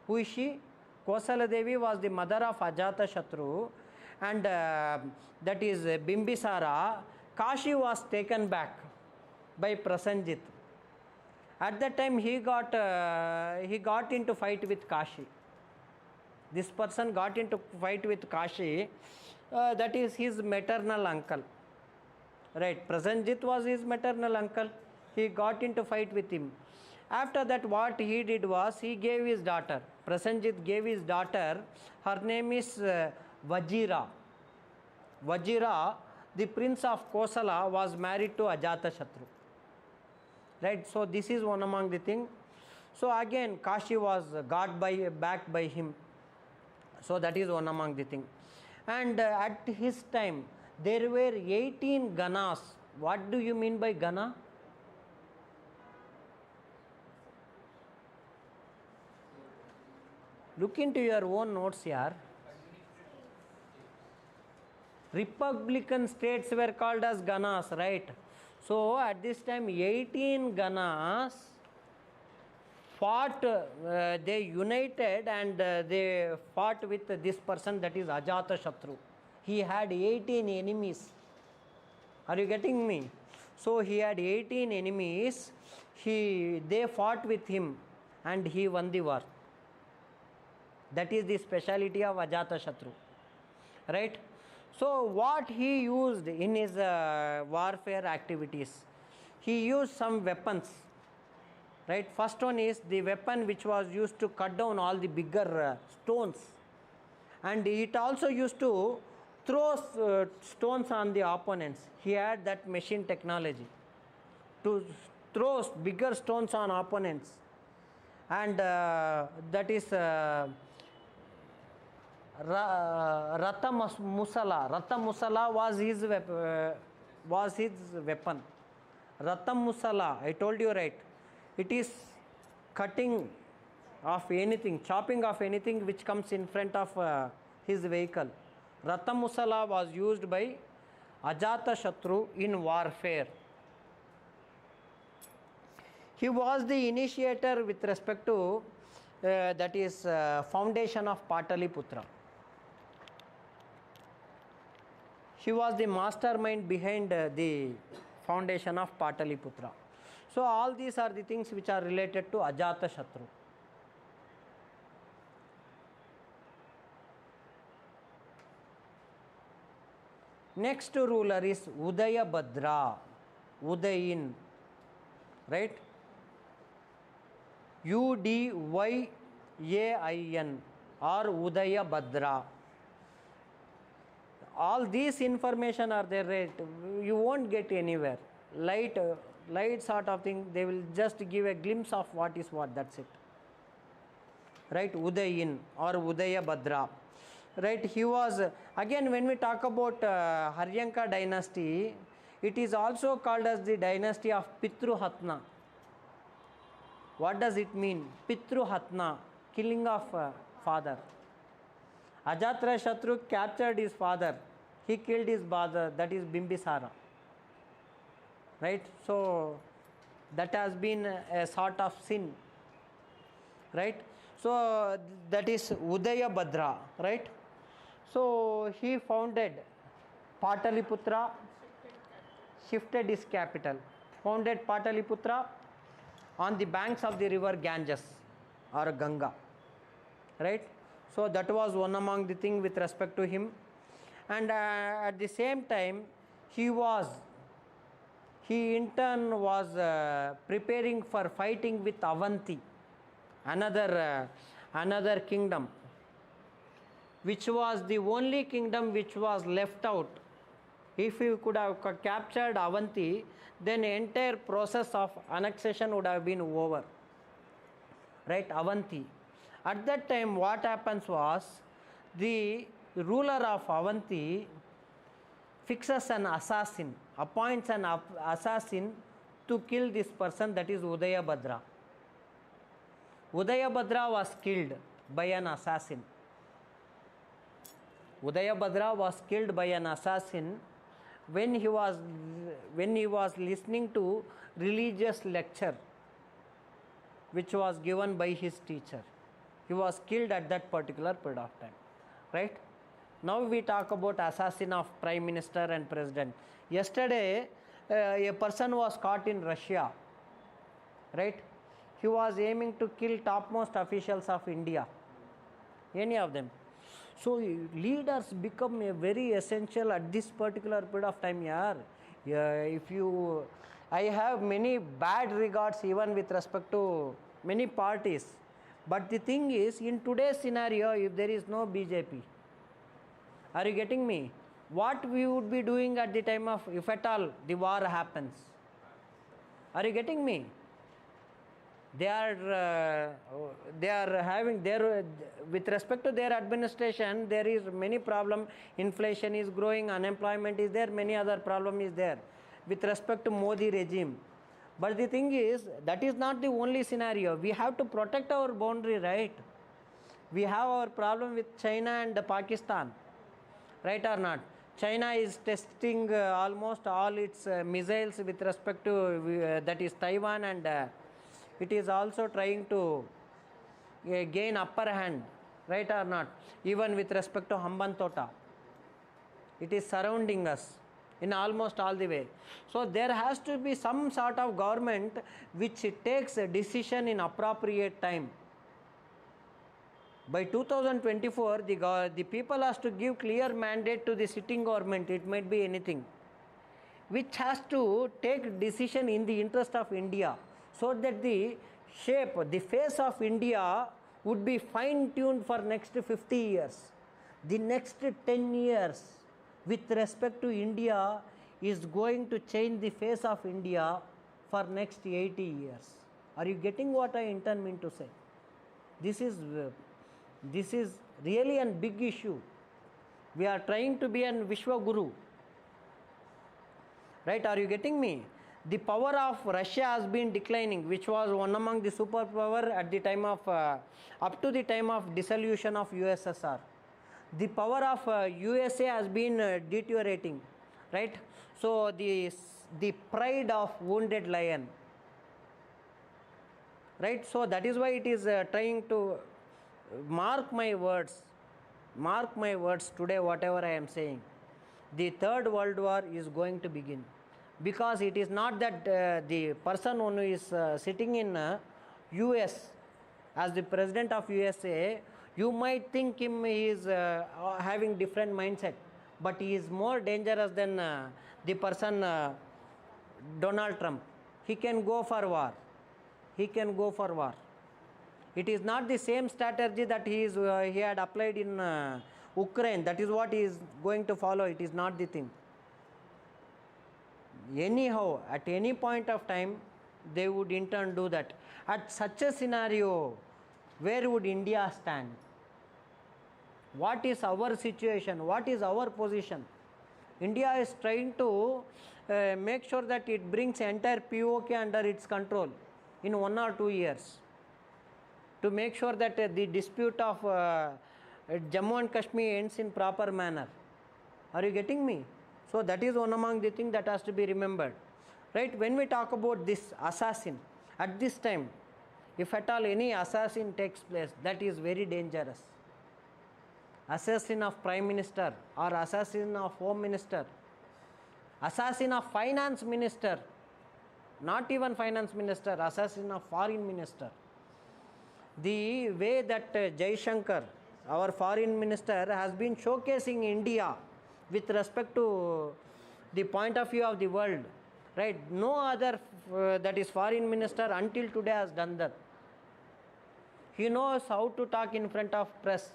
Who is she? Kosala Devi was the mother of Ajatashatru, and that is Bimbisara. Kashi was taken back by Prasenjit. At that time he got into fight with Kashi. This person got into fight with Kashi. That is his maternal uncle. Right, Prasenjit was his maternal uncle. He got into fight with him. After that, what he did was, he gave his daughter. Prasenjit gave his daughter. Her name is Vajira. Vajira, the prince of Kosala, was married to Ajatashatru. Right, so this is one among the thing. So again, Kashi was got back by him. So that is one among the thing. And at his time, there were 18 Ganas. What do you mean by Gana? Look into your own notes here. Republican states were called as Ganas, right? So at this time 18 Ganas fought, they united and they fought with this person, that is Ajatashatru. He had 18 enemies. Are you getting me? So he had 18 enemies. They fought with him and he won the war. That is the speciality of Ajatashatru, right? So what he used in his warfare activities, he used some weapons, right? First one is the weapon which was used to cut down all the bigger stones, and it also used to throw stones on the opponents. He had that machine technology to throw bigger stones on opponents, and that is Ratha Musala. Ratha Musala was his weapon. Ratha Musala, I told you, right? It is cutting of anything, chopping of anything which comes in front of his vehicle. Ratha Musala was used by Ajatashatru in warfare. He was the initiator with respect to that is foundation of Pataliputra. He was the mastermind behind the foundation of Pataliputra. So all these are the things which are related to Ajatashatru. Next ruler is Udayabhadra, Udayin, right? Udyain or Udayabhadra. All these information are there, right? You won't get anywhere. Light sort of thing, they will just give a glimpse of what is what, that's it. Right, Udayin or Udayabhadra. Right, he was, again when we talk about Haryanka dynasty, it is also called as the dynasty of Pitruhatna. What does it mean? Pitruhatna, killing of father. Ajatashatru captured his father. He killed his father, that is Bimbisara. Right? So that has been a sort of sin. Right? So that is Udayabhadra. Right? So he founded Pataliputra, shifted his capital, founded Pataliputra on the banks of the river Ganges or Ganga. Right? So that was one among the thing with respect to him. And at the same time, he in turn was preparing for fighting with Avanti, another kingdom, which was the only kingdom which was left out. If you could have captured Avanti, then the entire process of annexation would have been over. Right, Avanti. At that time, what happens was, the ruler of Avanti fixes an assassin, appoints an assassin to kill this person, that is Udayabhadra. Udayabhadra was killed by an assassin. Udayabhadra was killed by an assassin when when he was listening to religious lecture which was given by his teacher. He was killed at that particular period of time, right? Now we talk about assassin of prime minister and president. Yesterday, a person was caught in Russia, right? He was aiming to kill topmost officials of India, any of them. So leaders become a very essential at this particular period of time. If you, I have many bad regards even with respect to many parties, but the thing is, in today's scenario, if there is no BJP, are you getting me? What we would be doing at the time of, if at all the war happens? Are you getting me? They are having their, with respect to their administration, there is many problem. Inflation is growing, unemployment is there, many other problem is there with respect to Modi regime. But the thing is, that is not the only scenario. We have to protect our boundary, right? We have our problem with China and Pakistan, right or not? China is testing almost all its missiles with respect to that is Taiwan, and it is also trying to gain upper hand, right or not? Even with respect to Hambantota, it is surrounding us in almost all the way. So there has to be some sort of government which takes a decision in appropriate time. By 2024, the people has to give clear mandate to the sitting government, it might be anything, which has to take decision in the interest of India, so that the shape, the face of India would be fine-tuned for next 50 years. The next 10 years with respect to India is going to change the face of India for next 80 years. Are you getting what I intend mean to say? This is really a big issue. We are trying to be an Vishwa Guru, right? Are you getting me? The power of Russia has been declining, which was one among the superpower at the time of up to the time of dissolution of USSR. The power of USA has been deteriorating, right? So the pride of wounded lion, right? So that is why it is trying to mark my words today, whatever I am saying. The third world war is going to begin, because it is not that the person who is sitting in US as the president of USA, you might think him he is having different mindset, but he is more dangerous than the person Donald Trump. He can go for war. It is not the same strategy that he had applied in Ukraine. That is what he is going to follow. It is not the thing. Anyhow, at any point of time, they would in turn do that. At such a scenario, where would India stand? What is our situation? What is our position? India is trying to make sure that it brings entire POK under its control in 1 or 2 years, to make sure that the dispute of Jammu and Kashmir ends in proper manner. Are you getting me? So that is one among the things that has to be remembered, right? When we talk about this assassin, at this time, if at all any assassin takes place, that is very dangerous. Assassin of prime minister or assassin of home minister, assassin of finance minister, not even finance minister, assassin of foreign minister. The way that Jaishankar, our foreign minister, has been showcasing India with respect to the point of view of the world, right? No other that is foreign minister until today has done that. He knows how to talk in front of press.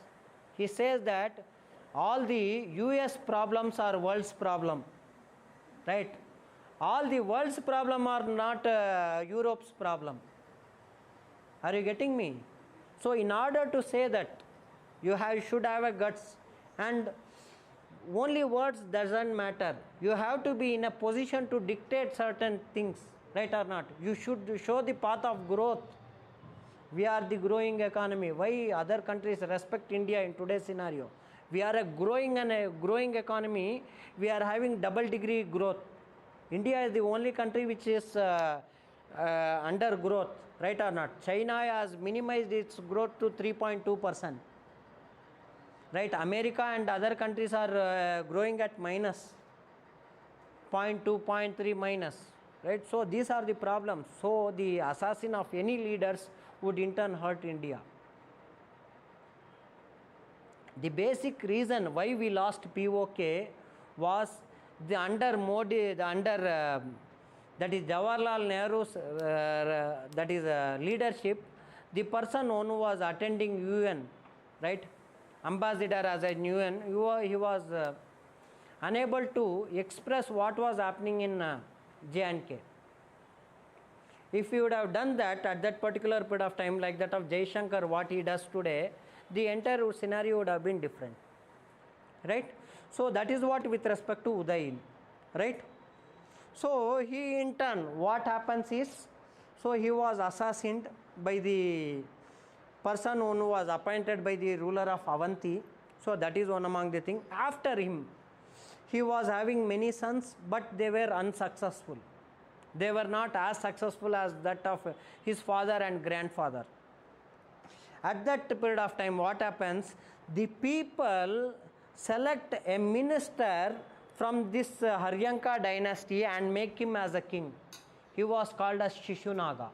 He says that all the US problems are world's problem, right? All the world's problem are not Europe's problem. Are you getting me? So in order to say that, you should have a guts, and only words doesn't matter. You have to be in a position to dictate certain things, right or not? You should show the path of growth. We are the growing economy. Why other countries respect India in today's scenario? We are a growing economy. We are having double degree growth India is the only country which is under growth, right or not? China has minimized its growth to 3.2%. Right, America and other countries are growing at minus 0.2, 0.3 minus, right? So these are the problems. So the assassin of any leaders would in turn hurt India. The basic reason why we lost POK was the under Modi, the under that is Jawaharlal Nehru's that is leadership. The person who was attending UN, right, ambassador as a UN, he was unable to express what was happening in J&K. If he would have done that at that particular period of time, like that of Jaishankar, what he does today, the entire scenario would have been different, right? So that is what with respect to Udayin, right? So he in turn, what happens is, so he was assassinated by the person who was appointed by the ruler of Avanti. So that is one among the things. After him, he was having many sons, but they were unsuccessful. They were not as successful as that of his father and grandfather. At that period of time, what happens? The people select a minister from this Haryanka dynasty and make him as a king. He was called as Shishunaga.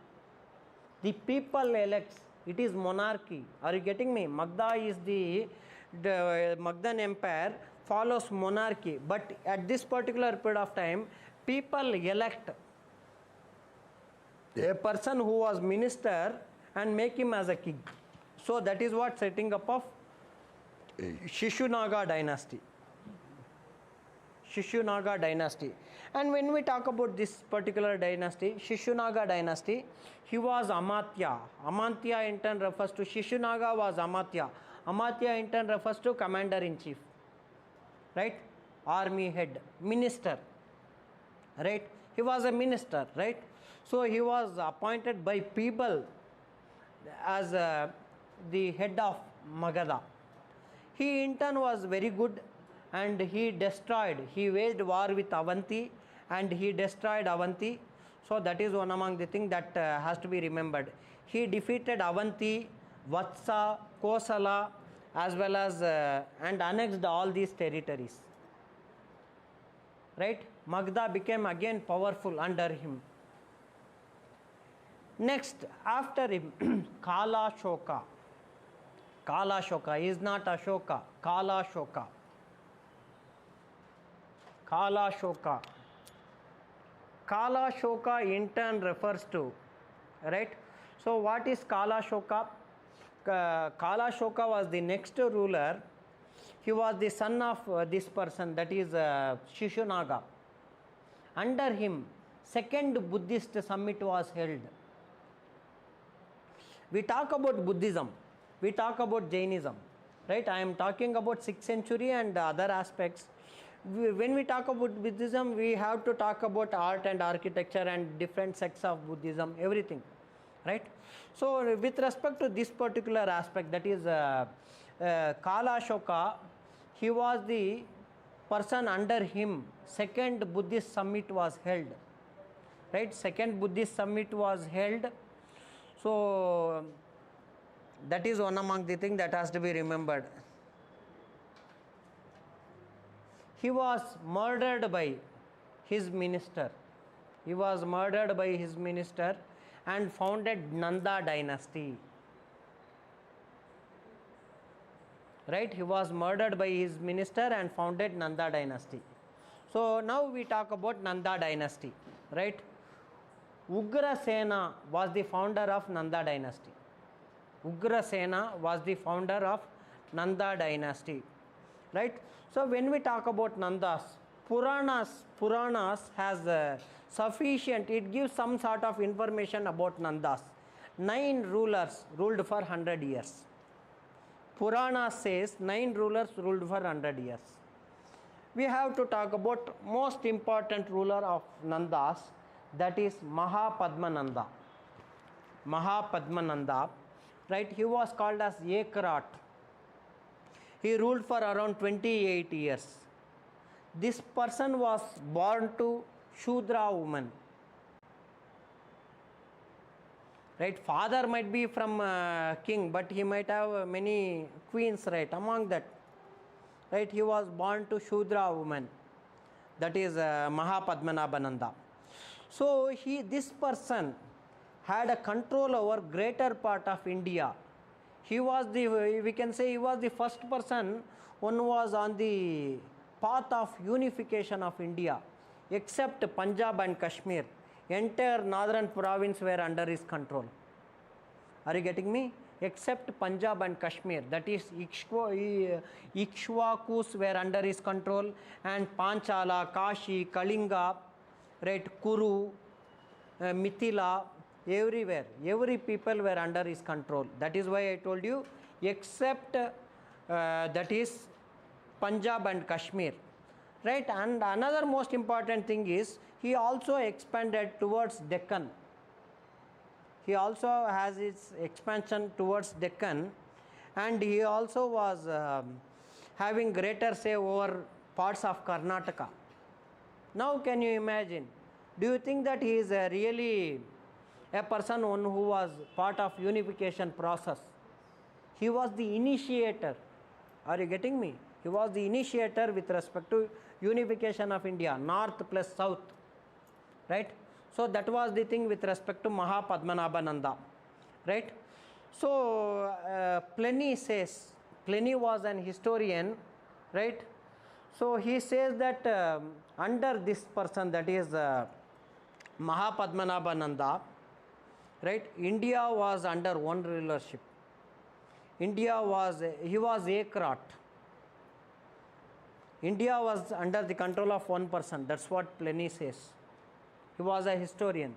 The people elects. It is monarchy. Are you getting me? Magda is the Magdan empire follows monarchy. But at this particular period of time, people elect a person who was minister and make him as a king. So that is what setting up of Shishunaga dynasty. Shishunaga dynasty. And when we talk about this particular dynasty, Shishunaga dynasty, he was Amatya. Amatya in turn refers to Shishunaga was Amatya. Amatya in turn refers to commander-in-chief, right? Army head, minister, right? He was a minister, right? So he was appointed by people as the head of Magadha. He in turn was very good and he waged war with Avanti and he destroyed Avanti. So that is one among the things that has to be remembered. He defeated Avanti, Vatsa, Kosala as well as and annexed all these territories. Right? Magadha became again powerful under him. Next, after him, Kala Shoka. Kala Shoka is not Ashoka. Kala Shoka. Kala Shoka. Kala Shoka in turn refers to, right? So what is Kala Shoka? Kala Shoka was the next ruler. He was the son of this person, that is Shishunaga. Under him, second Buddhist summit was held. We talk about Buddhism, we talk about Jainism, right? I am talking about 6th century and other aspects. When we talk about Buddhism, we have to talk about art and architecture and different sects of Buddhism, everything, right? So with respect to this particular aspect, that is Kala Shoka, he was the person under him, second Buddhist summit was held, right? Second Buddhist summit was held. So that is one among the things that has to be remembered. He was murdered by his minister. He was murdered by his minister and founded Nanda dynasty. Right? He was murdered by his minister and founded Nanda dynasty. So now we talk about Nanda dynasty, right? Ugrasena was the founder of Nanda dynasty. Ugrasena was the founder of Nanda dynasty, right? So when we talk about Nandas, Puranas has sufficient, it gives some sort of information about Nandas. 9 rulers ruled for 100 years. Purana says 9 rulers ruled for 100 years. We have to talk about most important ruler of Nandas, that is Mahapadmananda. Mahapadmananda, right? He was called as Ekrat. He ruled for around 28 years. This person was born to Shudra woman. Right, father might be from king, but he might have many queens, right, among that. Right, he was born to Shudra woman, that is Mahapadmanabhananda. So this person had a control over greater part of India. He was we can say he was the first person who was on the path of unification of India, except Punjab and Kashmir. Entire northern province were under his control. Are you getting me? Except Punjab and Kashmir, that is Ikshwakus were under his control, and Panchala, Kashi, Kalinga, right, Kuru, Mithila, everywhere, every people were under his control. That is why I told you, except that is Punjab and Kashmir, right. And another most important thing is he also expanded towards Deccan. He also has its expansion towards Deccan, and he also was having greater say over parts of Karnataka. Now can you imagine, do you think that he is really a person who was part of unification process? He was the initiator. Are you getting me? He was the initiator with respect to unification of India, north plus south, right. So that was the thing with respect to Mahapadmanabhananda, right. So Pliny says, Pliny was an historian, right. So he says that under this person, that is Mahapadmanabhananda, right, India was under one rulership. India was, he was Ekrat. India was under the control of one person. That's what Pliny says. He was a historian.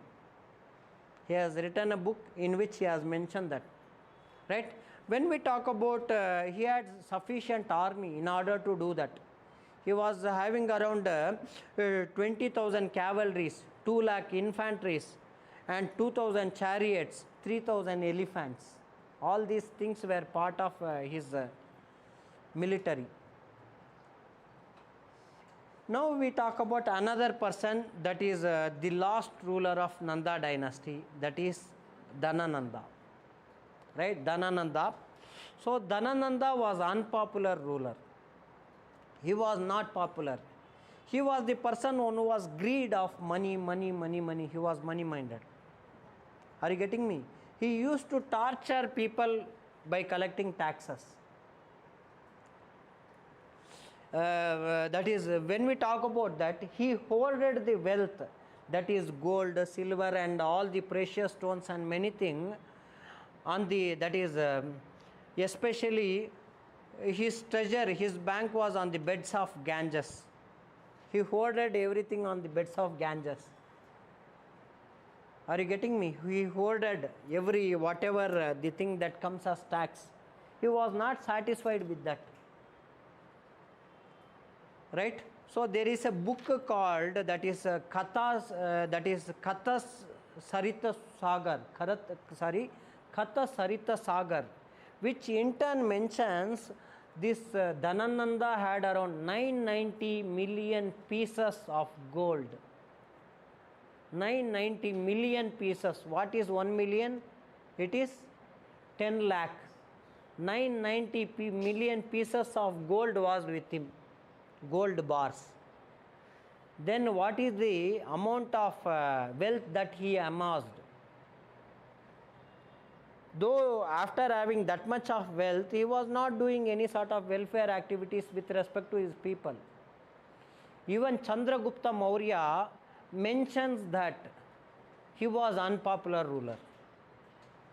He has written a book in which he has mentioned that, right. When we talk about he had sufficient army in order to do that. He was having around 20,000 cavalries, 2 lakh infantries, and 2,000 chariots, 3,000 elephants. All these things were part of his military. Now we talk about another person, that is the last ruler of Nanda dynasty, that is Dhanananda, right, Dhanananda. So Dhanananda was unpopular ruler. He was not popular. He was the person who was greed of money. He was money minded. Are you getting me? He used to torture people by collecting taxes. That is, when we talk about that, he hoarded the wealth, that is gold, silver, and all the precious stones and many things on the, that is especially his treasure, his bank was on the beds of Ganges. He hoarded everything on the beds of Ganges. Are you getting me? He hoarded every, whatever the thing that comes as tax. He was not satisfied with that, right. So there is a book called, that is Kathas, Kathas Sarita Sagar, Katha Sarita Sagar, which in turn mentions this Dhanananda had around 990 million pieces of gold. 990 million pieces. What is 1 million? It is 10 lakh. 990 million pieces of gold was with him, gold bars. Then what is the amount of wealth that he amassed? Though after having that much of wealth, he was not doing any sort of welfare activities with respect to his people. Even Chandragupta Maurya mentions that he was unpopular ruler.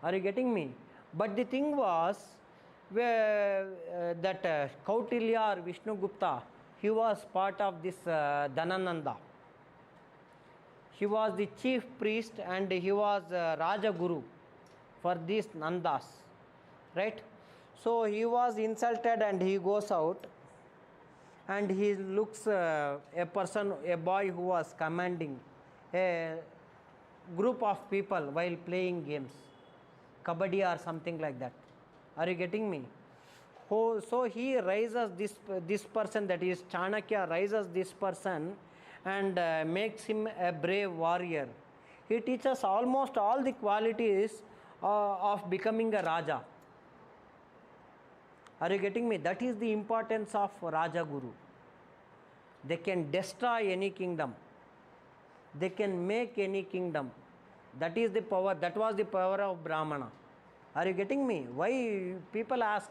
Are you getting me? But the thing was that Kautilya or Vishnugupta, he was part of this Dhanananda. He was the chief priest and he was Raja Guru for these Nandas, right? So he was insulted and he goes out and he looks a boy who was commanding a group of people while playing games, kabaddi or something like that. Are you getting me? So he raises this person, that is Chanakya, raises this person and makes him a brave warrior. He teaches almost all the qualities of becoming a Raja. Are you getting me? That is the importance of Raja Guru. They can destroy any kingdom. They can make any kingdom. That is the power. That was the power of Brahmana. Are you getting me? Why people ask,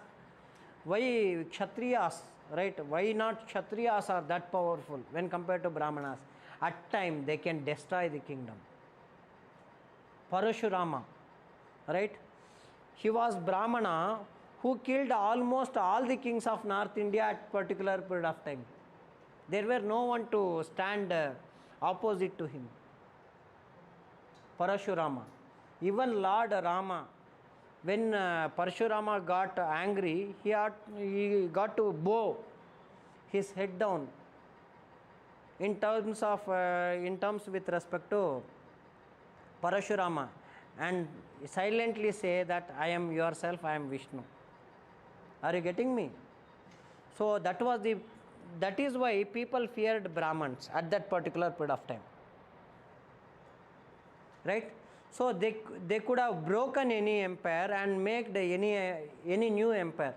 why Kshatriyas, right? Why not Kshatriyas are that powerful when compared to Brahmanas? At time they can destroy the kingdom. Parashurama, right? He was Brahmana who killed almost all the kings of North India at particular period of time. There were no one to stand opposite to him. Parashurama. Even Lord Rama, when Parashurama got angry, he got to bow his head down in terms with respect to Parashurama, and silently say that I am yourself, I am Vishnu. Are you getting me? So that is why people feared Brahmins at that particular period of time, right? So they could have broken any empire and made any new empire.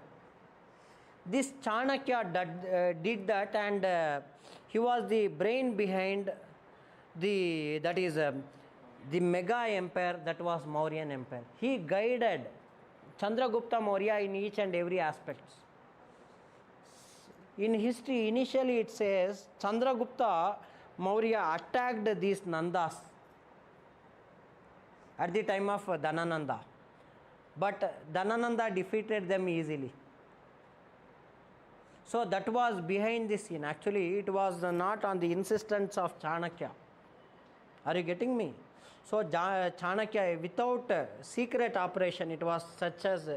This Chanakya did that, and he was the brain behind the mega empire that was Mauryan Empire. He guided Chandragupta Maurya in each and every aspect. In history, initially it says Chandragupta Maurya attacked these Nandas at the time of Dhanananda, but Dhanananda defeated them easily. So that was behind the scene. Actually, it was not on the insistence of Chanakya. Are you getting me? So Chanakya, without secret operation, it was such as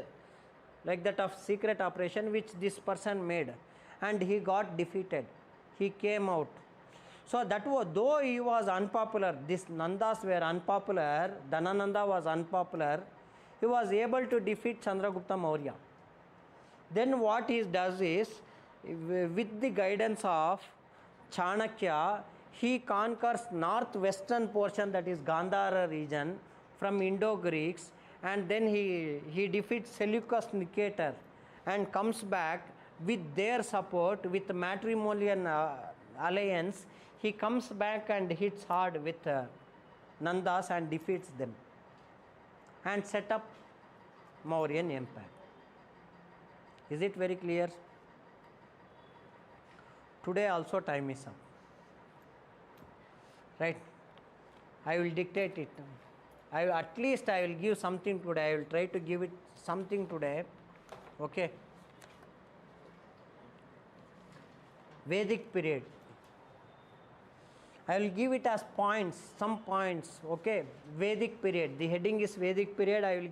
like that of secret operation which this person made, and he got defeated. He came out. So that was, though he was unpopular, these Nandas were unpopular, Dhanananda was unpopular, he was able to defeat Chandragupta Maurya. Then what he does is, with the guidance of Chanakya, he conquers northwestern portion, that is Gandhara region, from Indo-Greeks, and then he defeats Seleucus Nicator and comes back with their support, with matrimonial alliance. He comes back and hits hard with Nandas and defeats them and set up Mauryan Empire. Is it very clear? Today also time is up. Right? I will dictate it. At least I will give something today. I will try to give it something today. Okay? Vedic period. I will give it as points, some points. Okay? Vedic period. The heading is Vedic period. I will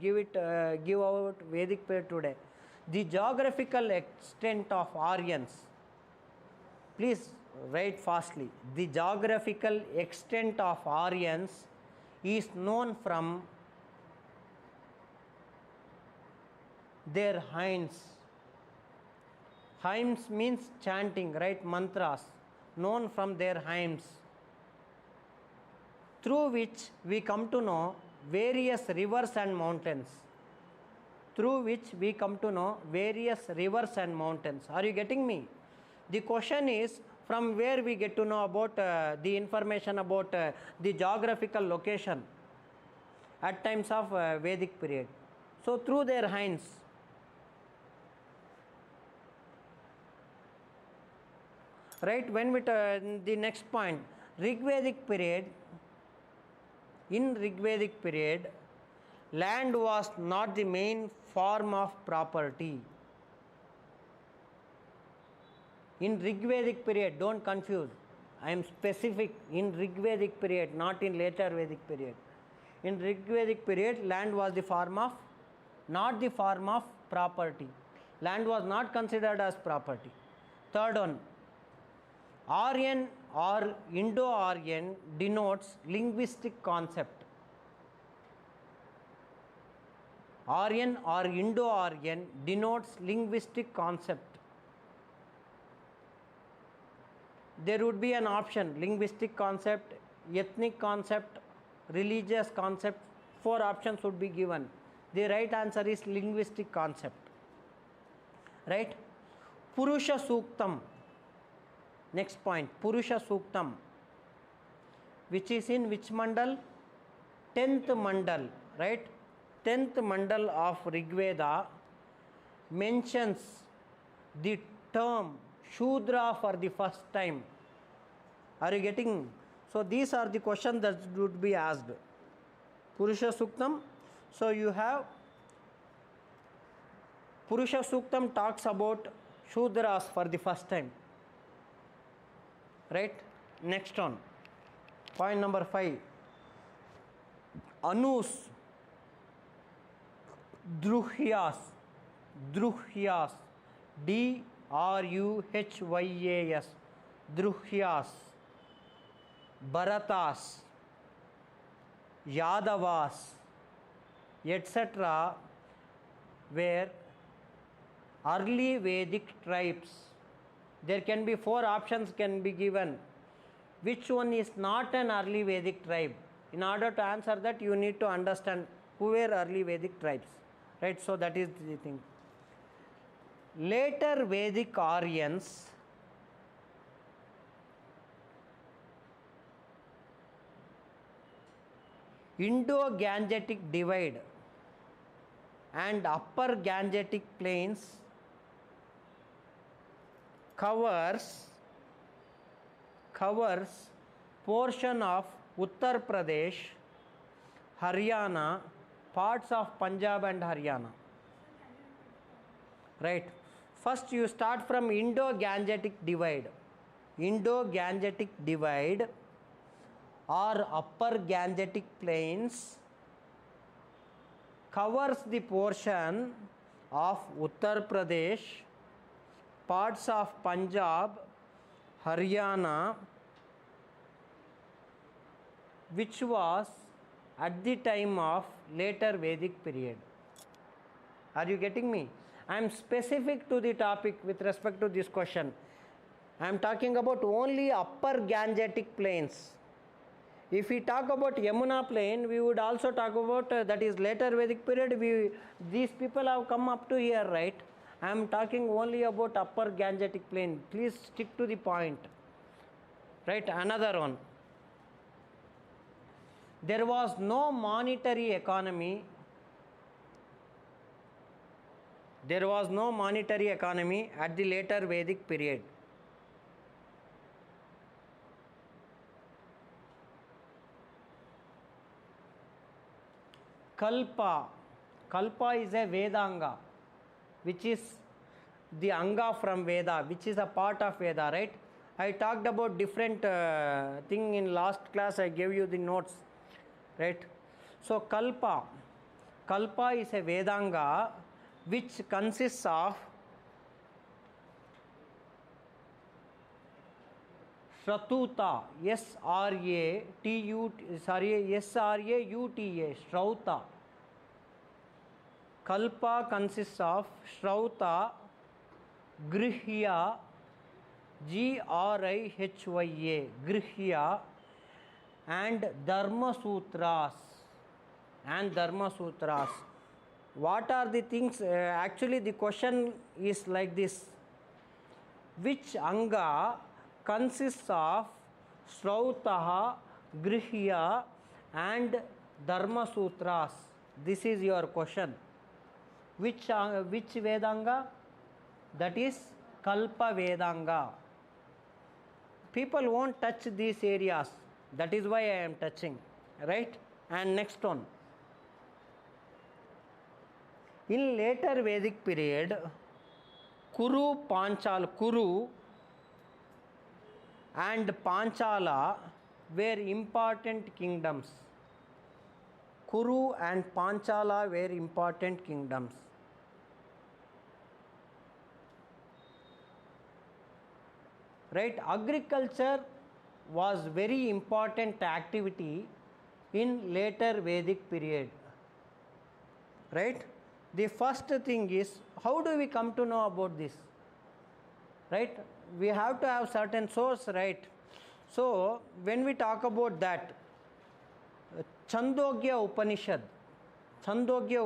give out Vedic period today. The geographical extent of Aryans. Please write fastly. The geographical extent of Aryans is known from their hymns. Hymns means chanting, right? Mantras. Known from their hymns, through which we come to know various rivers and mountains. Through which we come to know various rivers and mountains. Are you getting me? The question is, from where we get to know about the information about the geographical location at times of Vedic period. So through their hymns. Right, when we the next point, Rigvedic period. In Rigvedic period, land was not the main form of property. In Rigvedic period, don't confuse. I am specific in Rigvedic period, not in later Vedic period. In Rigvedic period, land was not the form of property. Land was not considered as property. Third one, Aryan or Indo-Aryan denotes linguistic concept. Aryan or Indo-Aryan denotes linguistic concept. there would be an option: linguistic concept, ethnic concept, religious concept. 4 options would be given. The right answer is linguistic concept. Right? Purusha Suktam. Next point, Purusha Suktam, which is in which mandal? 10th mandal, right? 10th mandal of Rigveda mentions the term Shudra for the first time. Are you getting? So these are the questions that would be asked. Purusha Suktam. So you have Purusha Suktam talks about Shudras for the first time. Right? Next one. Point number 5. Anus, Druhyas, Druhyas, Druhyas, Druhyas, Bharatas, Yadavas, etc. were early Vedic tribes. There can be 4 options can be given. Which one is not an early Vedic tribe? In order to answer that, you need to understand who were early Vedic tribes. Right? So that is the thing. Later Vedic Aryans Indo-Gangetic divide and upper Gangetic plains covers portion of Uttar Pradesh, Haryana, parts of Punjab and Haryana. Right. First you start from Indo-Gangetic divide. Indo-Gangetic divide or upper Gangetic plains covers the portion of Uttar Pradesh, parts of Punjab, Haryana, which was at the time of later Vedic period. Are you getting me? I am specific to the topic with respect to this question. I am talking about only upper Gangetic plains. If we talk about Yamuna plain, we would also talk about that is later Vedic period. These people have come up to here, right? I am talking only about upper Gangetic plain. Please stick to the point. Right? Another one. There was no monetary economy. There was no monetary economy at the later Vedic period. Kalpa. Kalpa is a Vedanga, which is the Anga from Veda, which is a part of Veda, right? I talked about different thing in last class. I gave you the notes, right? So Kalpa. Kalpa is a Vedanga which consists of Shratuta, S-R-A-U-T-A, Shrauta. Kalpa consists of Shrauta, Grihya, Grihya, Grihya, and Dharma Sutras. What are the things? Actually, the question is like this: which Anga consists of Srautaha, Grihya, and Dharma Sutras? This is your question. Which Vedanga? That is Kalpa Vedanga. People won't touch these areas. That is why I am touching. Right? And next one. In later Vedic period, Kuru and Panchala were important kingdoms. Kuru and Panchala were important kingdoms. Right? Agriculture was very important activity in later Vedic period. Right? The first thing is, how do we come to know about this? right? We have to have certain source, right? So when we talk about that, Chandogya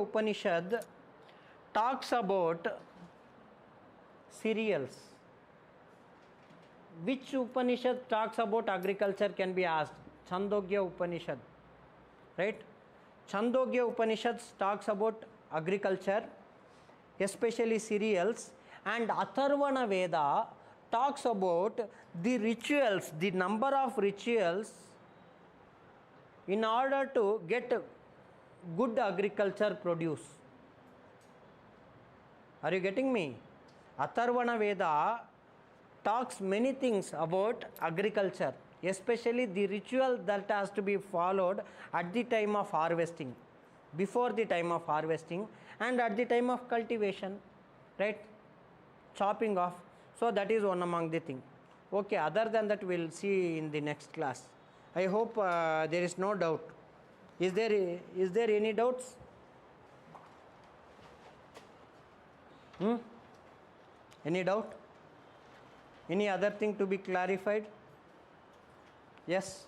Upanishad talks about cereals. Which Upanishad talks about agriculture can be asked? Chandogya Upanishad, right? Chandogya Upanishad talks about agriculture, especially cereals, and Atharvana Veda talks about the rituals, the number of rituals in order to get good agriculture produce. Are you getting me? Atharvana Veda talks many things about agriculture, especially the ritual that has to be followed at the time of harvesting, before the time of harvesting, and at the time of cultivation, right? Chopping off. So that is one among the thing. Okay, other than that we'll see in the next class. I hope there is no doubt. Is there any doubts? Any doubt? Any other thing to be clarified? Yes.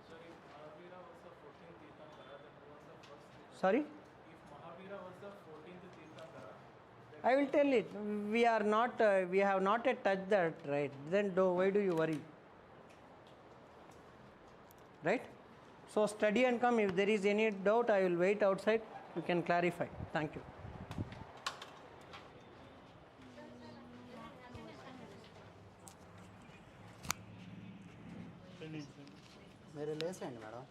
So if Mahavira was the 14th Tirthankara, then who was the first? Sorry? If Mahavira was the 14th Tirthankara, then I will tell it. We have not yet touched that, right? Then why do you worry? Right? So study and come. If there is any doubt, I will wait outside. You can clarify. Thank you. मेरे ले send madam